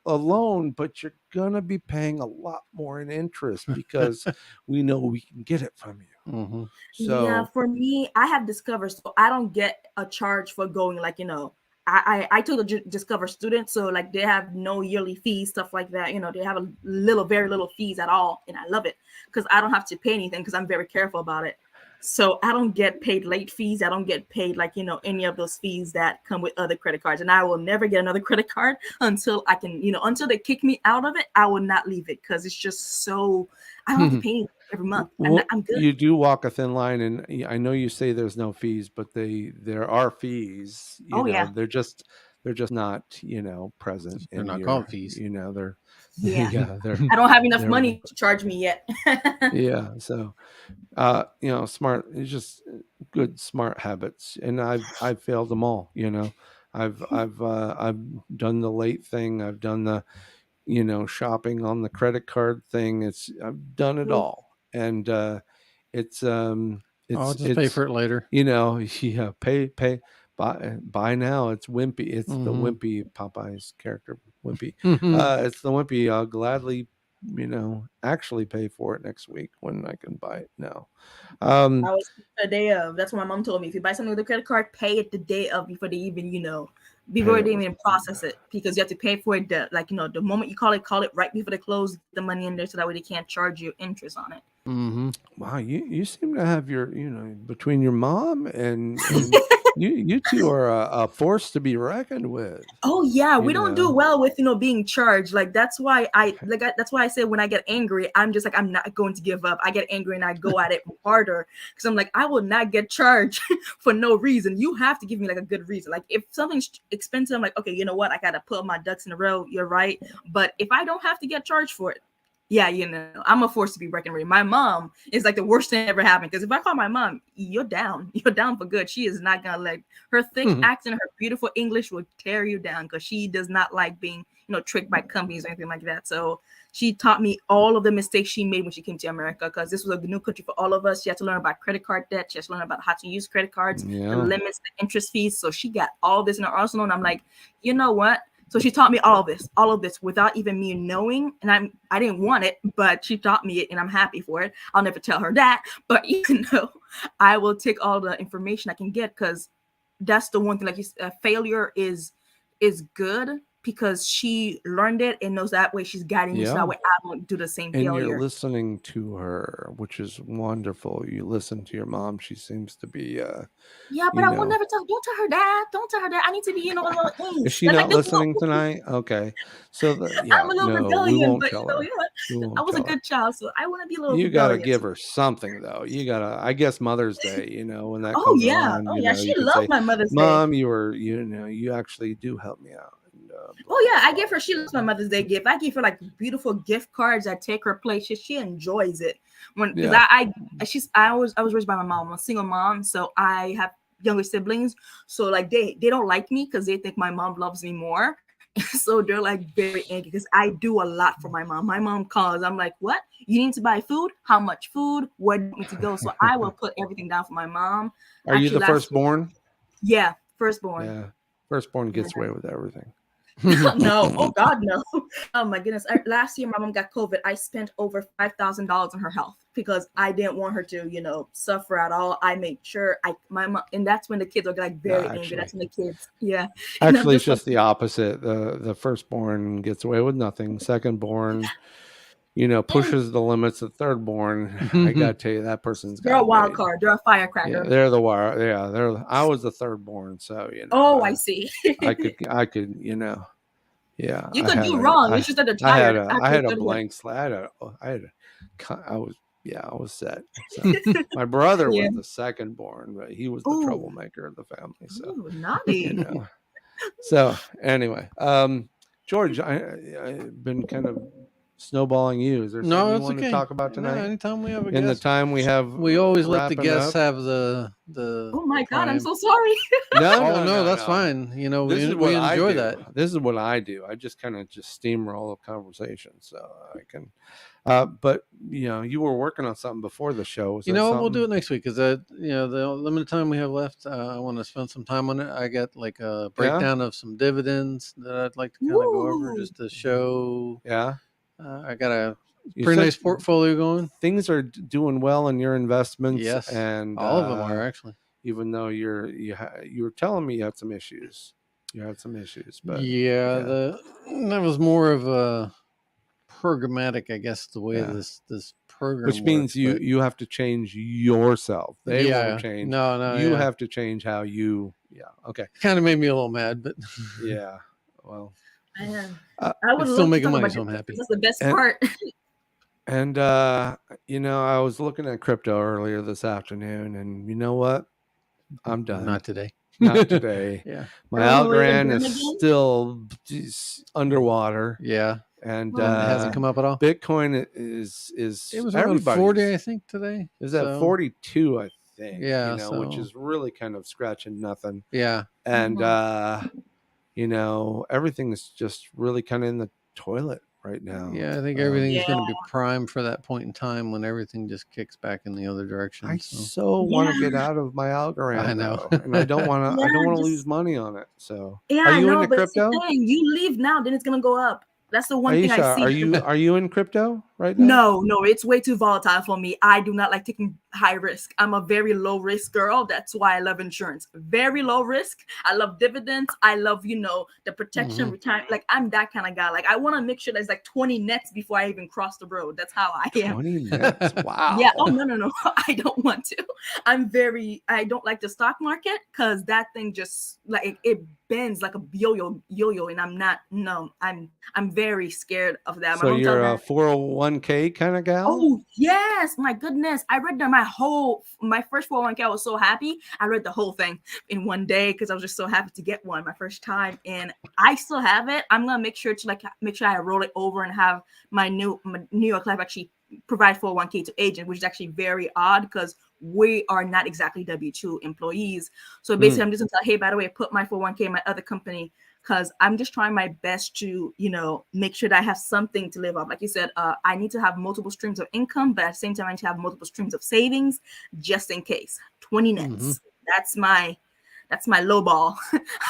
loan, but you're gonna be paying a lot more in interest because we know we can get it from you. So for me, I have Discover, so I don't get a charge for going I took the Discover student, so they have no yearly fees, stuff like that. They have very little fees at all, and I love it because I don't have to pay anything because I'm very careful about it. So I don't get paid late fees. I don't get paid any of those fees that come with other credit cards, and I will never get another credit card until I can, until they kick me out of it. I will not leave it because it's just so I don't have to pay anything every month. I'm good. You do walk a thin line, and I know you say there's no fees, but there are fees. They're just not present. They're not called fees. They're I don't have enough money to charge me yet. Yeah, so smart. It's just good smart habits, and I've failed them all. I've done the late thing. I've done the shopping on the credit card thing. I've done it all. And I'll just pay for it later. Pay buy now. It's Wimpy. It's the Wimpy Popeye's character, Wimpy. It's the Wimpy. I'll gladly, actually pay for it next week when I can buy it now. I was the day of. That's what my mom told me. If you buy something with a credit card, pay it the day of before they even, before they even process it, because you have to pay for it. The moment you call it right before they close the money in there, so that way they can't charge you interest on it. Wow, you seem to have your, between your mom and you two are a force to be reckoned with. Oh yeah, we don't do well with being charged. That's why I say when I get angry, I'm just I'm not going to give up. I get angry and I go at it harder because I'm I will not get charged for no reason. You have to give me a good reason. If something's expensive, I'm okay, you know what? I gotta put my ducks in a row. You're right, but if I don't have to get charged for it, yeah, I'm a force to be reckoned with. My mom is the worst thing ever happened. Because if I call my mom, you're down for good. She is not gonna her thick accent, her beautiful English will tear you down because she does not like being, tricked by companies or anything like that. So she taught me all of the mistakes she made when she came to America, because this was a new country for all of us. She had to learn about credit card debt. She had to learn about how to use credit cards, the limits, the interest fees. So she got all this in her arsenal. And I'm you know what? So she taught me all of this without even me knowing. And I didn't want it, but she taught me it and I'm happy for it. I'll never tell her that, but I will take all the information I can get, because that's the one thing, like you said, failure is good, because she learned it and knows that way she's guiding me, so that way I won't do the same failure. And you're listening to her, which is wonderful. You listen to your mom. She seems to be but I will never don't tell her that. Don't tell her that. I need to be, a little Is she not listening tonight? Okay. So I'm a little rebellious, but I was a good child, so I want to be a little You rebellious. Gotta give her something though. You gotta, I guess, Mother's Day, when that comes around, she loved my Mother's Day. Mom, you actually do help me out. I give her, she loves my Mother's Day gift. I give her like beautiful gift cards. I take her places. She enjoys it. Because I was raised by my mom. I'm a single mom, so I have younger siblings. So like they don't like me because they think my mom loves me more. So they're like very angry because I do a lot for my mom. My mom calls. I'm like, what? You need to buy food? How much food? Where do you need to go? So I will put everything down for my mom. Are you the firstborn? Yeah, firstborn. Yeah, firstborn gets away with everything. No, oh God, no. Oh my goodness. Last year my mom got COVID. I spent over $5,000 on her health because I didn't want her to, suffer at all. I made sure my mom, and that's when the kids are like very angry. That's when the kids, Actually, it's just the opposite. The firstborn gets away with nothing. Secondborn, pushes the limits. The thirdborn, I gotta tell you, that person's they're a wild card. They're a firecracker. Yeah, they're the wire. Yeah, I was the thirdborn, so Oh, I see. I could, Yeah, you could do wrong. It's just that the tired. I had a blank slate. I was set. So my brother was the secondborn, but he was the troublemaker of the family. So naughty. So anyway, George, I've been kind of snowballing you. Is there something you want to talk about tonight? No, anytime we have a guest. In the time we have, we always let the guests have the. Oh my God, I'm so sorry. No, that's fine. We enjoy that. This is what I do. I just kind of steamroll the conversation, so I can. But you were working on something before the show. We'll do it next week because the limited time we have left, I want to spend some time on it. I got like a breakdown of some dividends that I'd like to kind of go over just to show. Yeah. I got a pretty nice portfolio going. Things are doing well in your investments. Yes, and all of them are actually. Even though you were telling me you had some issues. But that was more of a programmatic, I guess, the way this program. Which means you have to change yourself. They won't change. No, you have to change how you. Yeah. Okay. Kind of made me a little mad, but yeah. Well. I would still making money, so I'm happy. That's the best part. And I was looking at crypto earlier this afternoon, and you know what? I'm done. Not today. Not today. Yeah. My Algorand is still underwater. Yeah. And it hasn't come up at all. Bitcoin is it was around 40, I think, today. Is that 42, I think. Yeah. Which is really kind of scratching nothing. Yeah. And everything is just really kind of in the toilet right now. Yeah, I think everything is going to be primed for that point in time when everything just kicks back in the other direction. I want to get out of my Algorand. I know, and I don't want to. I don't want to lose money on it. So, are you into crypto? You leave now, then it's going to go up. That's the one thing I see. Are you in crypto right now? No, it's way too volatile for me. I do not like taking high risk. I'm a very low risk girl. That's why I love insurance. Very low risk. I love dividends. I love, the protection, retirement. Like I'm that kind of guy. Like I want to make sure there's like 20 nets before I even cross the road. That's how I am. 20 nets. Wow. Yeah. Oh no. I don't want to. I don't like the stock market because that thing just like it bends like a yo-yo, and I'm very scared of that. So you're a 401k kind of gal? Oh yes, my goodness. I read my first 401k. I was so happy. I read the whole thing in one day because I was just so happy to get one my first time, and I still have it. I'm gonna make sure I roll it over and have my New York Life actually provide 401k to agent, which is actually very odd because we are not exactly W-2 employees. So basically, I'm just gonna tell, hey, by the way, put my 401k in my other company because I'm just trying my best to, make sure that I have something to live off. Like you said, I need to have multiple streams of income, but at the same time, I need to have multiple streams of savings just in case. 20 nets. that's my low ball.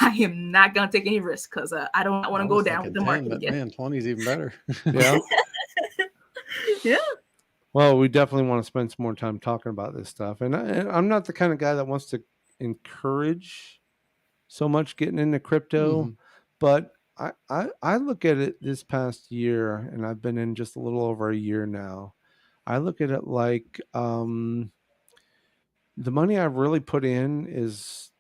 I am not gonna take any risk because I don't want to go down with the 10, market but again. Man, 20 is even better. Yeah. Yeah. Well, we definitely want to spend some more time talking about this stuff, and I'm not the kind of guy that wants to encourage so much getting into crypto, but I look at it this past year, and I've been in just a little over a year now. I look at it like the money I've really put in is,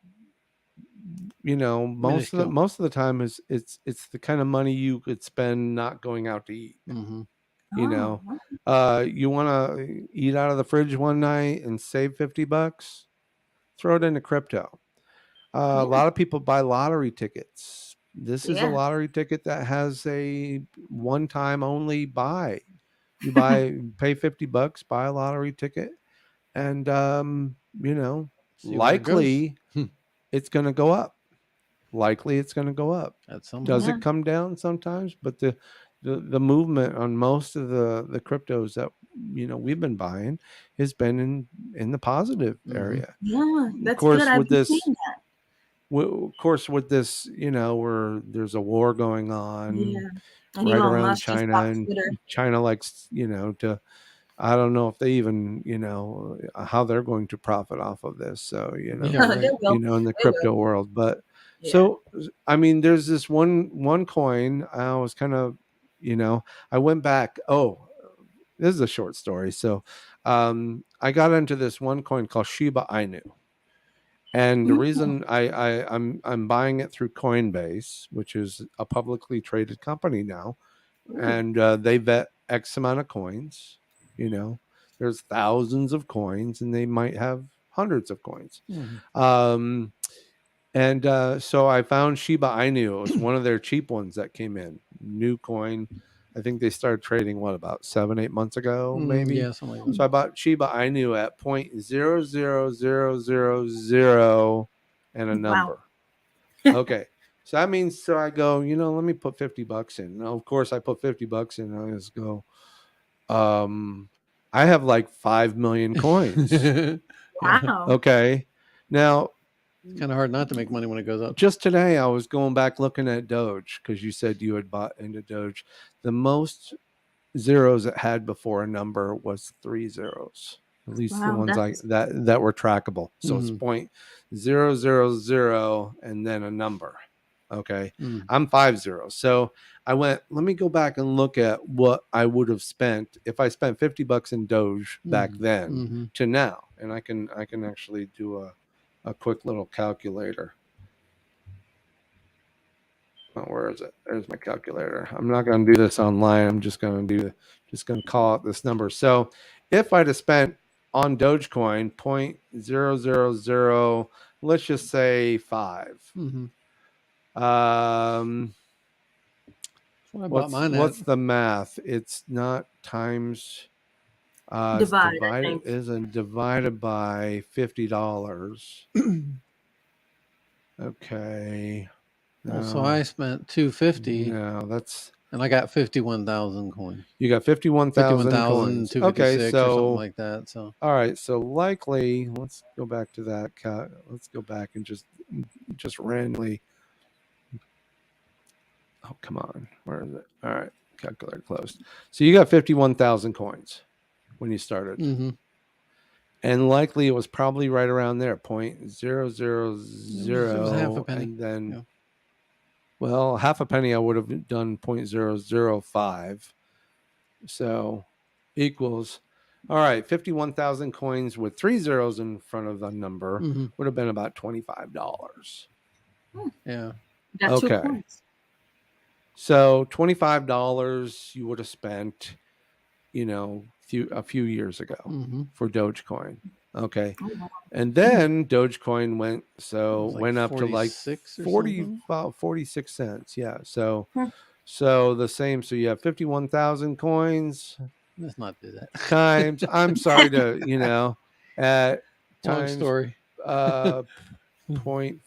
most of the time is it's the kind of money you could spend not going out to eat. You want to eat out of the fridge one night and save $50, throw it into crypto. A lot of people buy lottery tickets. This is a lottery ticket that has a one-time only buy. You pay $50, buy a lottery ticket, and likely it's going to go up. Likely it's going to go up. Does it come down sometimes? But the movement on most of the cryptos that we've been buying has been in the positive area. Yeah, that's of course good. with this. Of course, with this, where there's a war going on right around China, and China likes, to, I don't know if they even, how they're going to profit off of this. So, in the crypto world, but so, I mean, there's this one coin. I was kind of, I went back. Oh, this is a short story. So, I got into this one coin called Shiba Inu. And the reason I'm buying it through Coinbase, which is a publicly traded company now, and they vet X amount of coins. There's thousands of coins, and they might have hundreds of coins. So I found Shiba Inu. It was one of their cheap ones that came in. New coin. I think they started trading about 7-8 months ago, maybe. Yeah, something like that. So I bought Shiba Inu at 0.00000 and a number. Okay. So that means, so I go, let me put $50 in. Now, of course, I put $50 in. I just go, I have like 5 million coins. Wow. Okay. Now, it's kind of hard not to make money when it goes up. Just today, I was going back looking at Doge because you said you had bought into Doge. The most zeros it had before a number was 3 zeros. At least the ones that were trackable. So it's 0.000 and then a number. Okay. I'm 5 zeros. So I went, let me go back and look at what I would have spent if I spent $50 in Doge back then to now. And I can actually do a quick little calculator. Oh, where is it? There's my calculator. I'm not going to do this online. I'm just going to call out this number. So if I'd have spent on Dogecoin 0.000, let's just say 5. What's the math? It's not times divided by $50. Okay. So I spent $250. No, and I got 51,000 coins. You got 51,000 coins. Okay, so or something like that. So all right, so likely, let's go back to that. Let's go back and just randomly. Oh, come on. Where is it? All right, calculator closed. So you got 51,000 coins when you started. And likely it was probably right around there, 0.000. It was half a penny. And then, well, half a penny I would have done 0.005. So equals, all right, 51,000 coins with 3 zeros in front of the number would have been about $25. Yeah. Okay. So $25 you would have spent, a few years ago for Dogecoin. Okay. And then Dogecoin went up to like 46 cents. Yeah. So the same. So you have 51,000 coins. Let's not do that. Times, I'm sorry to, at times, story. Point,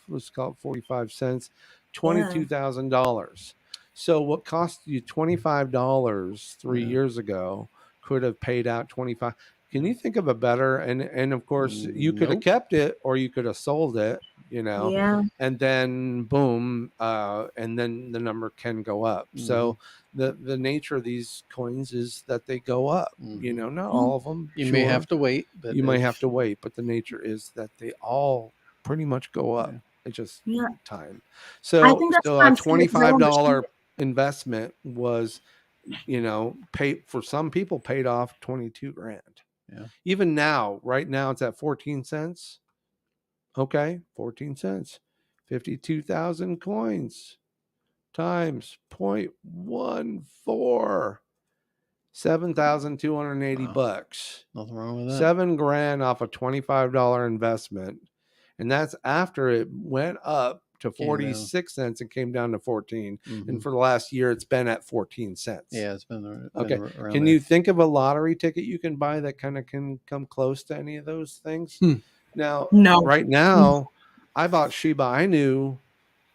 let's call it 45 cents, $22,000. So what cost you $25 3 years ago could have paid out 25. Can you think of a better, and of course you could have kept it or you could have sold it, you know, Yeah. and then boom, and then the number can go up. So the nature of these coins is that they go up, you know, not all of them. You may have to wait, but you might have to wait, but the nature is that they all pretty much go up. It's just time. So, I think that's a $25 investment was, you know, for some people paid off 22 grand. Yeah. Even now, right now it's at 14 cents. Okay. 14 cents, 52,000 coins times 0.14, 7,280 bucks. Nothing wrong with that. $7 grand off a $25 investment. And that's after it went up to 46 cents and came down to 14. And for the last year, it's been at 14 cents. Yeah, it's been okay. Around can there. you think of a lottery ticket you can buy that kind of can come close to any of those things? Now, right now, I bought Shiba Inu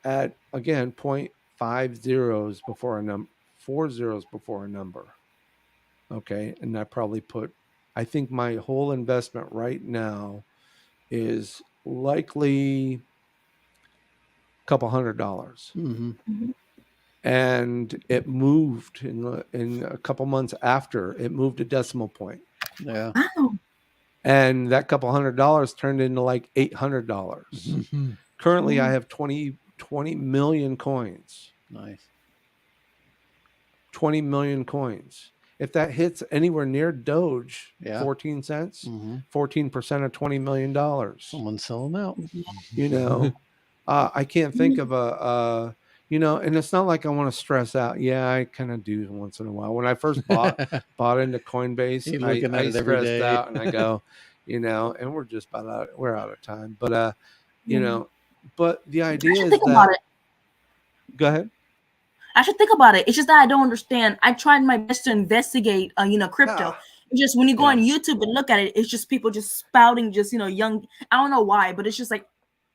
at, again, 0.5 zeros before a number, 4 zeros before a number. Okay. And I probably I think my whole investment right now is likely a couple $100. And it moved in a couple months after it moved a decimal point. Yeah. Wow. And that couple $100 turned into like $800. Currently, I have 20 million coins. Nice. 20 million coins. If that hits anywhere near Doge, 14 cents, 14% of $20 million. Someone's selling out. You know, I can't think of a you know, and it's not like I want to stress out. Yeah, I kind of do once in a while. When I first bought into Coinbase, I stressed out and I go, you know, and we're just we're out of time. But you know, but the idea is that. Go ahead. I should think about it. It's just that I don't understand. I tried my best to investigate, you know, crypto. It's just when you go on YouTube and look at it, it's just people just spouting, just, you know, young. I don't know why, but it's just like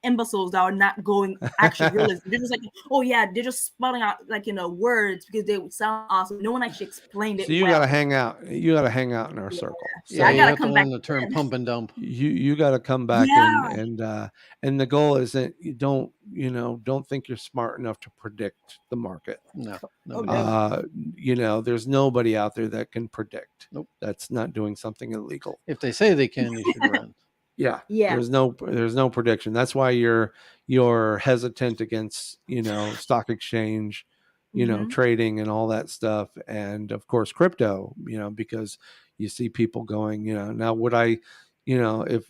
imbeciles that are not going actually realistic. They're just like, oh yeah, they're just spouting out like, you know, words because they would sound awesome. No one actually explained it. So you gotta hang out. You gotta hang out in our circle. So I gotta come back. The term pump and dump. You gotta come back and the goal is that you don't think you're smart enough to predict the market. No. You know, there's nobody out there that can predict. Nope. That's not doing something illegal. If they say they can, you should run. Yeah. There's no prediction. That's why you're hesitant against, you know, stock exchange, you know, trading and all that stuff. And of course, crypto, you know, because you see people going, you know, now would I, you know, if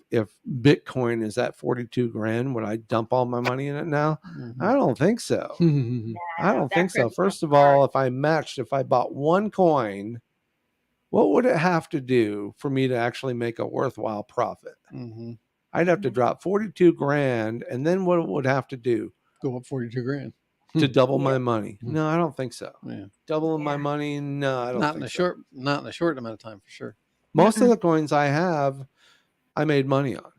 Bitcoin is at 42 grand, would I dump all my money in it now? I don't think so. I don't think so. First of all, if I bought one coin, what would it have to do for me to actually make a worthwhile profit? I'd have to drop 42 grand. And then what it would have to do? Go up 42 grand. To double my money. No, I don't think so. Yeah. Doubling my money? No, I don't think so. Not in a short amount of time for sure. Most of the coins I have, I made money on.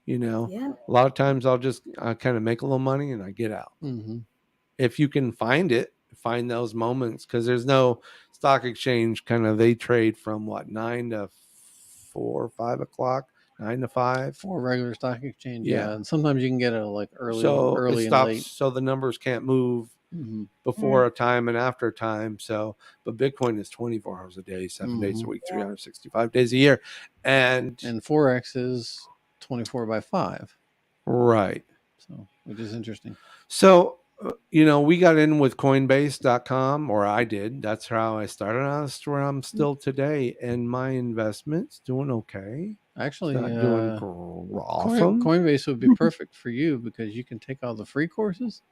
You know, a lot of times I'll just kind of make a little money and I get out. If you can find those moments, because there's no stock exchange they trade from 9 to 4 or 5 o'clock, 9 to 5 for regular stock exchange. Yeah. And sometimes you can get it like early and late. So the numbers can't move before a time and after a time. But Bitcoin is 24 hours a day, 7 days a week, 365 days a year. And Forex is 24 by 5. Right. So, which is interesting. So, you know, we got in with Coinbase.com, or I did. That's how I started. That's where I'm still today. And my investment's doing okay. Actually, doing awesome. Coinbase would be perfect for you because you can take all the free courses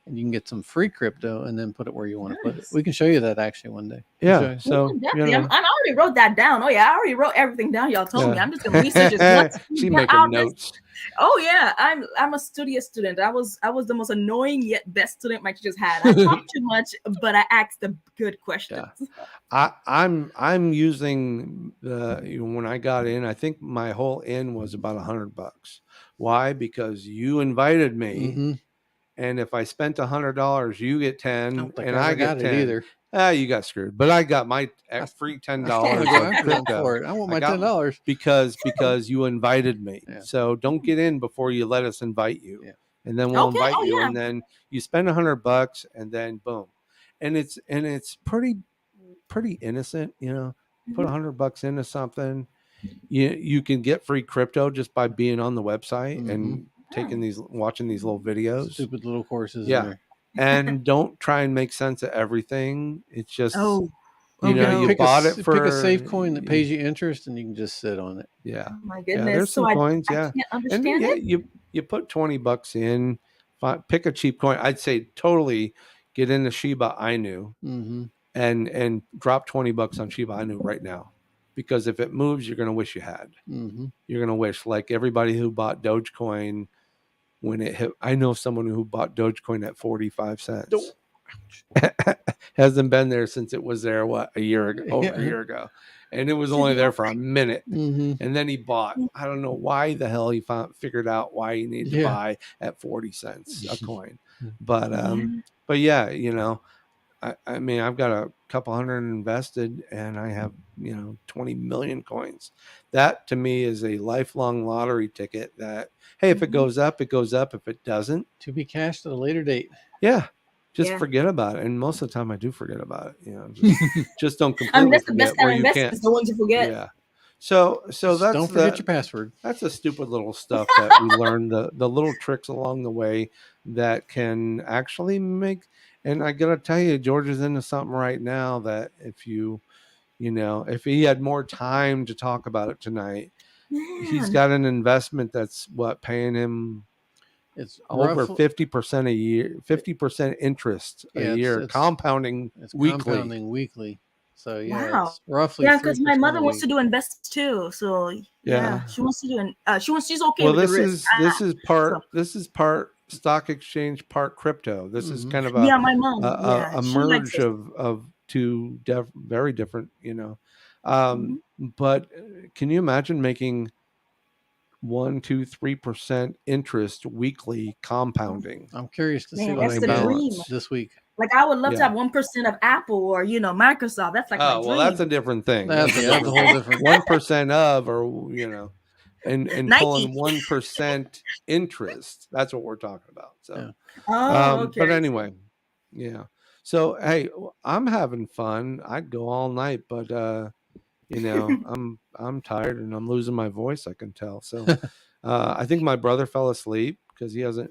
and you can get some free crypto and then put it where you want to put it. We can show you that actually one day. Yeah. So definitely. I already wrote that down. Oh yeah, I already wrote everything down. Y'all told me. I'm just gonna research it. She's making notes. Oh yeah, I'm a studious student. I was the most annoying yet best student my teachers had. I talked too much, but I asked the good questions. Yeah. I'm using when I got in, I think my whole in was about $100. Why? Because you invited me. And if I spent $100, you get 10, and I get 10. Either. You got screwed. But I got my free $10 of crypto. I want my $10 because you invited me. Yeah. So don't get in before you let us invite you, and then we'll invite you, and then you spend $100, and then boom, and it's pretty innocent, you know. Put $100 into something. You can get free crypto just by being on the website and watching these little videos, stupid little courses. Yeah. And don't try and make sense of everything. It's just, you bought it for pick a safe coin that pays you interest, and you can just sit on it. Yeah. Oh my goodness. Yeah, there's some coins. I can't understand it. You put $20 in, pick a cheap coin. I'd say totally get into Shiba Inu and drop $20 on Shiba Inu right now. Because if it moves, you're going to wish you had. You're going to wish, like everybody who bought Dogecoin when it hit. I know someone who bought Dogecoin at 45 cents. Hasn't been there since it was there, a year ago, over a year ago. And it was only there for a minute. And then he bought. I don't know why the hell he figured out why he needed to buy at 40 cents a coin. But yeah, you know, I mean, I've got a couple hundred invested, and I have, 20 million coins. That to me is a lifelong lottery ticket that, hey, if it goes up, it goes up. If it doesn't, to be cashed at a later date. Yeah. Just forget about it. And most of the time I do forget about it. Just don't completely that's the best kind of investment, is the ones you forget. Yeah. So that's don't forget your password. That's the stupid little stuff that we learned, the little tricks along the way that can actually make. And I gotta tell you, George is into something right now that if if he had more time to talk about it tonight, he's got an investment that's paying him. It's over 50% a year, 50% interest a year, it's compounding weekly. Compounding weekly. So it's roughly. Because my mother wants to do invest too. So she wants to do. She's okay. Well, with the risk. This is part stock exchange, part crypto. This is kind of my mom. A merge of two very different. But can you imagine making 1%, 2%, 3% interest weekly compounding? I'm curious to see what they balance this week. Like I would love to have 1% of Apple or Microsoft. That's like my dream. Well, that's a different thing. That's a whole different 1% of, or and pulling 1% interest. That's what we're talking about. So, okay. But anyway, So hey, I'm having fun. I'd go all night, but I'm tired and I'm losing my voice. I can tell. So, I think my brother fell asleep because he hasn't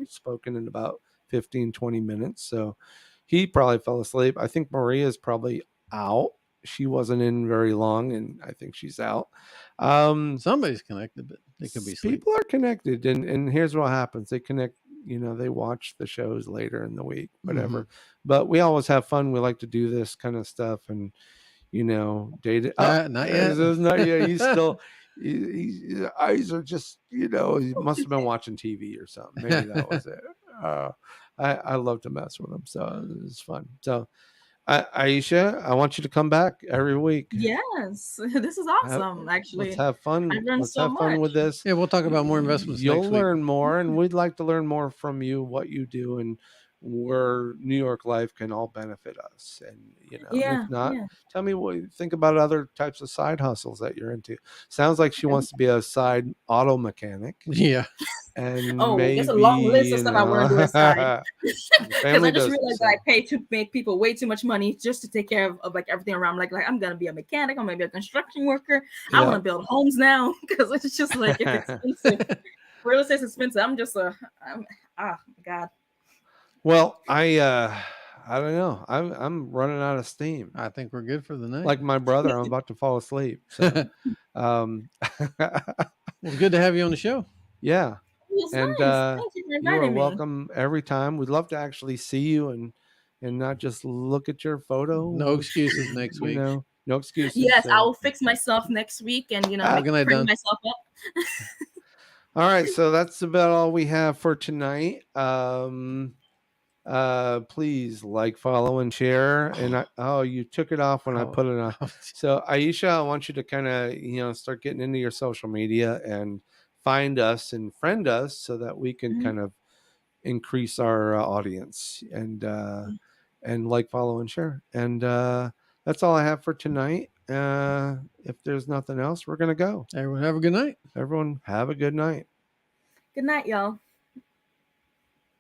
spoken in about 15, 20 minutes. So he probably fell asleep. I think Maria's probably out. She wasn't in very long, and I think she's out. Somebody's connected, but they could be asleep. People are connected, and here's what happens. They connect, they watch the shows later in the week, whatever. But we always have fun. We like to do this kind of stuff, and data. Not yet. Not yet. He's still. His eyes are just, he must have been watching TV or something. Maybe that was it. I love to mess with him, so it's fun. So, Aisha, I want you to come back every week. Yes, this is awesome. Actually, let's have fun. Let's have fun with this. Yeah, we'll talk about more investments. You'll learn more, and we'd like to learn more from you, what you do, and where New York life can all benefit us. And if not, tell me what you think about other types of side hustles that you're into. Sounds like she wants to be a side auto mechanic. Yeah. And there's a long list of stuff I want to do aside. Because I just realized that I pay to make people way too much money just to take care of like everything around. Like I'm gonna be a mechanic. I'm gonna be a construction worker. I want to build homes now because it's just like it's expensive. Real estate's expensive. I'm just God. Well, I don't know. I'm running out of steam. I think we're good for the night. Like my brother, I'm about to fall asleep. So, well, good to have you on the show. Yeah. And nice. You are welcome every time. We'd love to actually see you and not just look at your photo. No excuses next week. No excuses. Yes, so. I will fix myself next week and bring myself up. All right, so that's about all we have for tonight. Please like, follow, and share. And you took it off when I put it on. So Aisha, I want you to kind of start getting into your social media and find us and friend us so that we can kind of increase our audience. And and like, follow, and share. And that's all I have for tonight. If there's nothing else, we're going to go. Everyone have a good night. Everyone have a good night. Good night, y'all.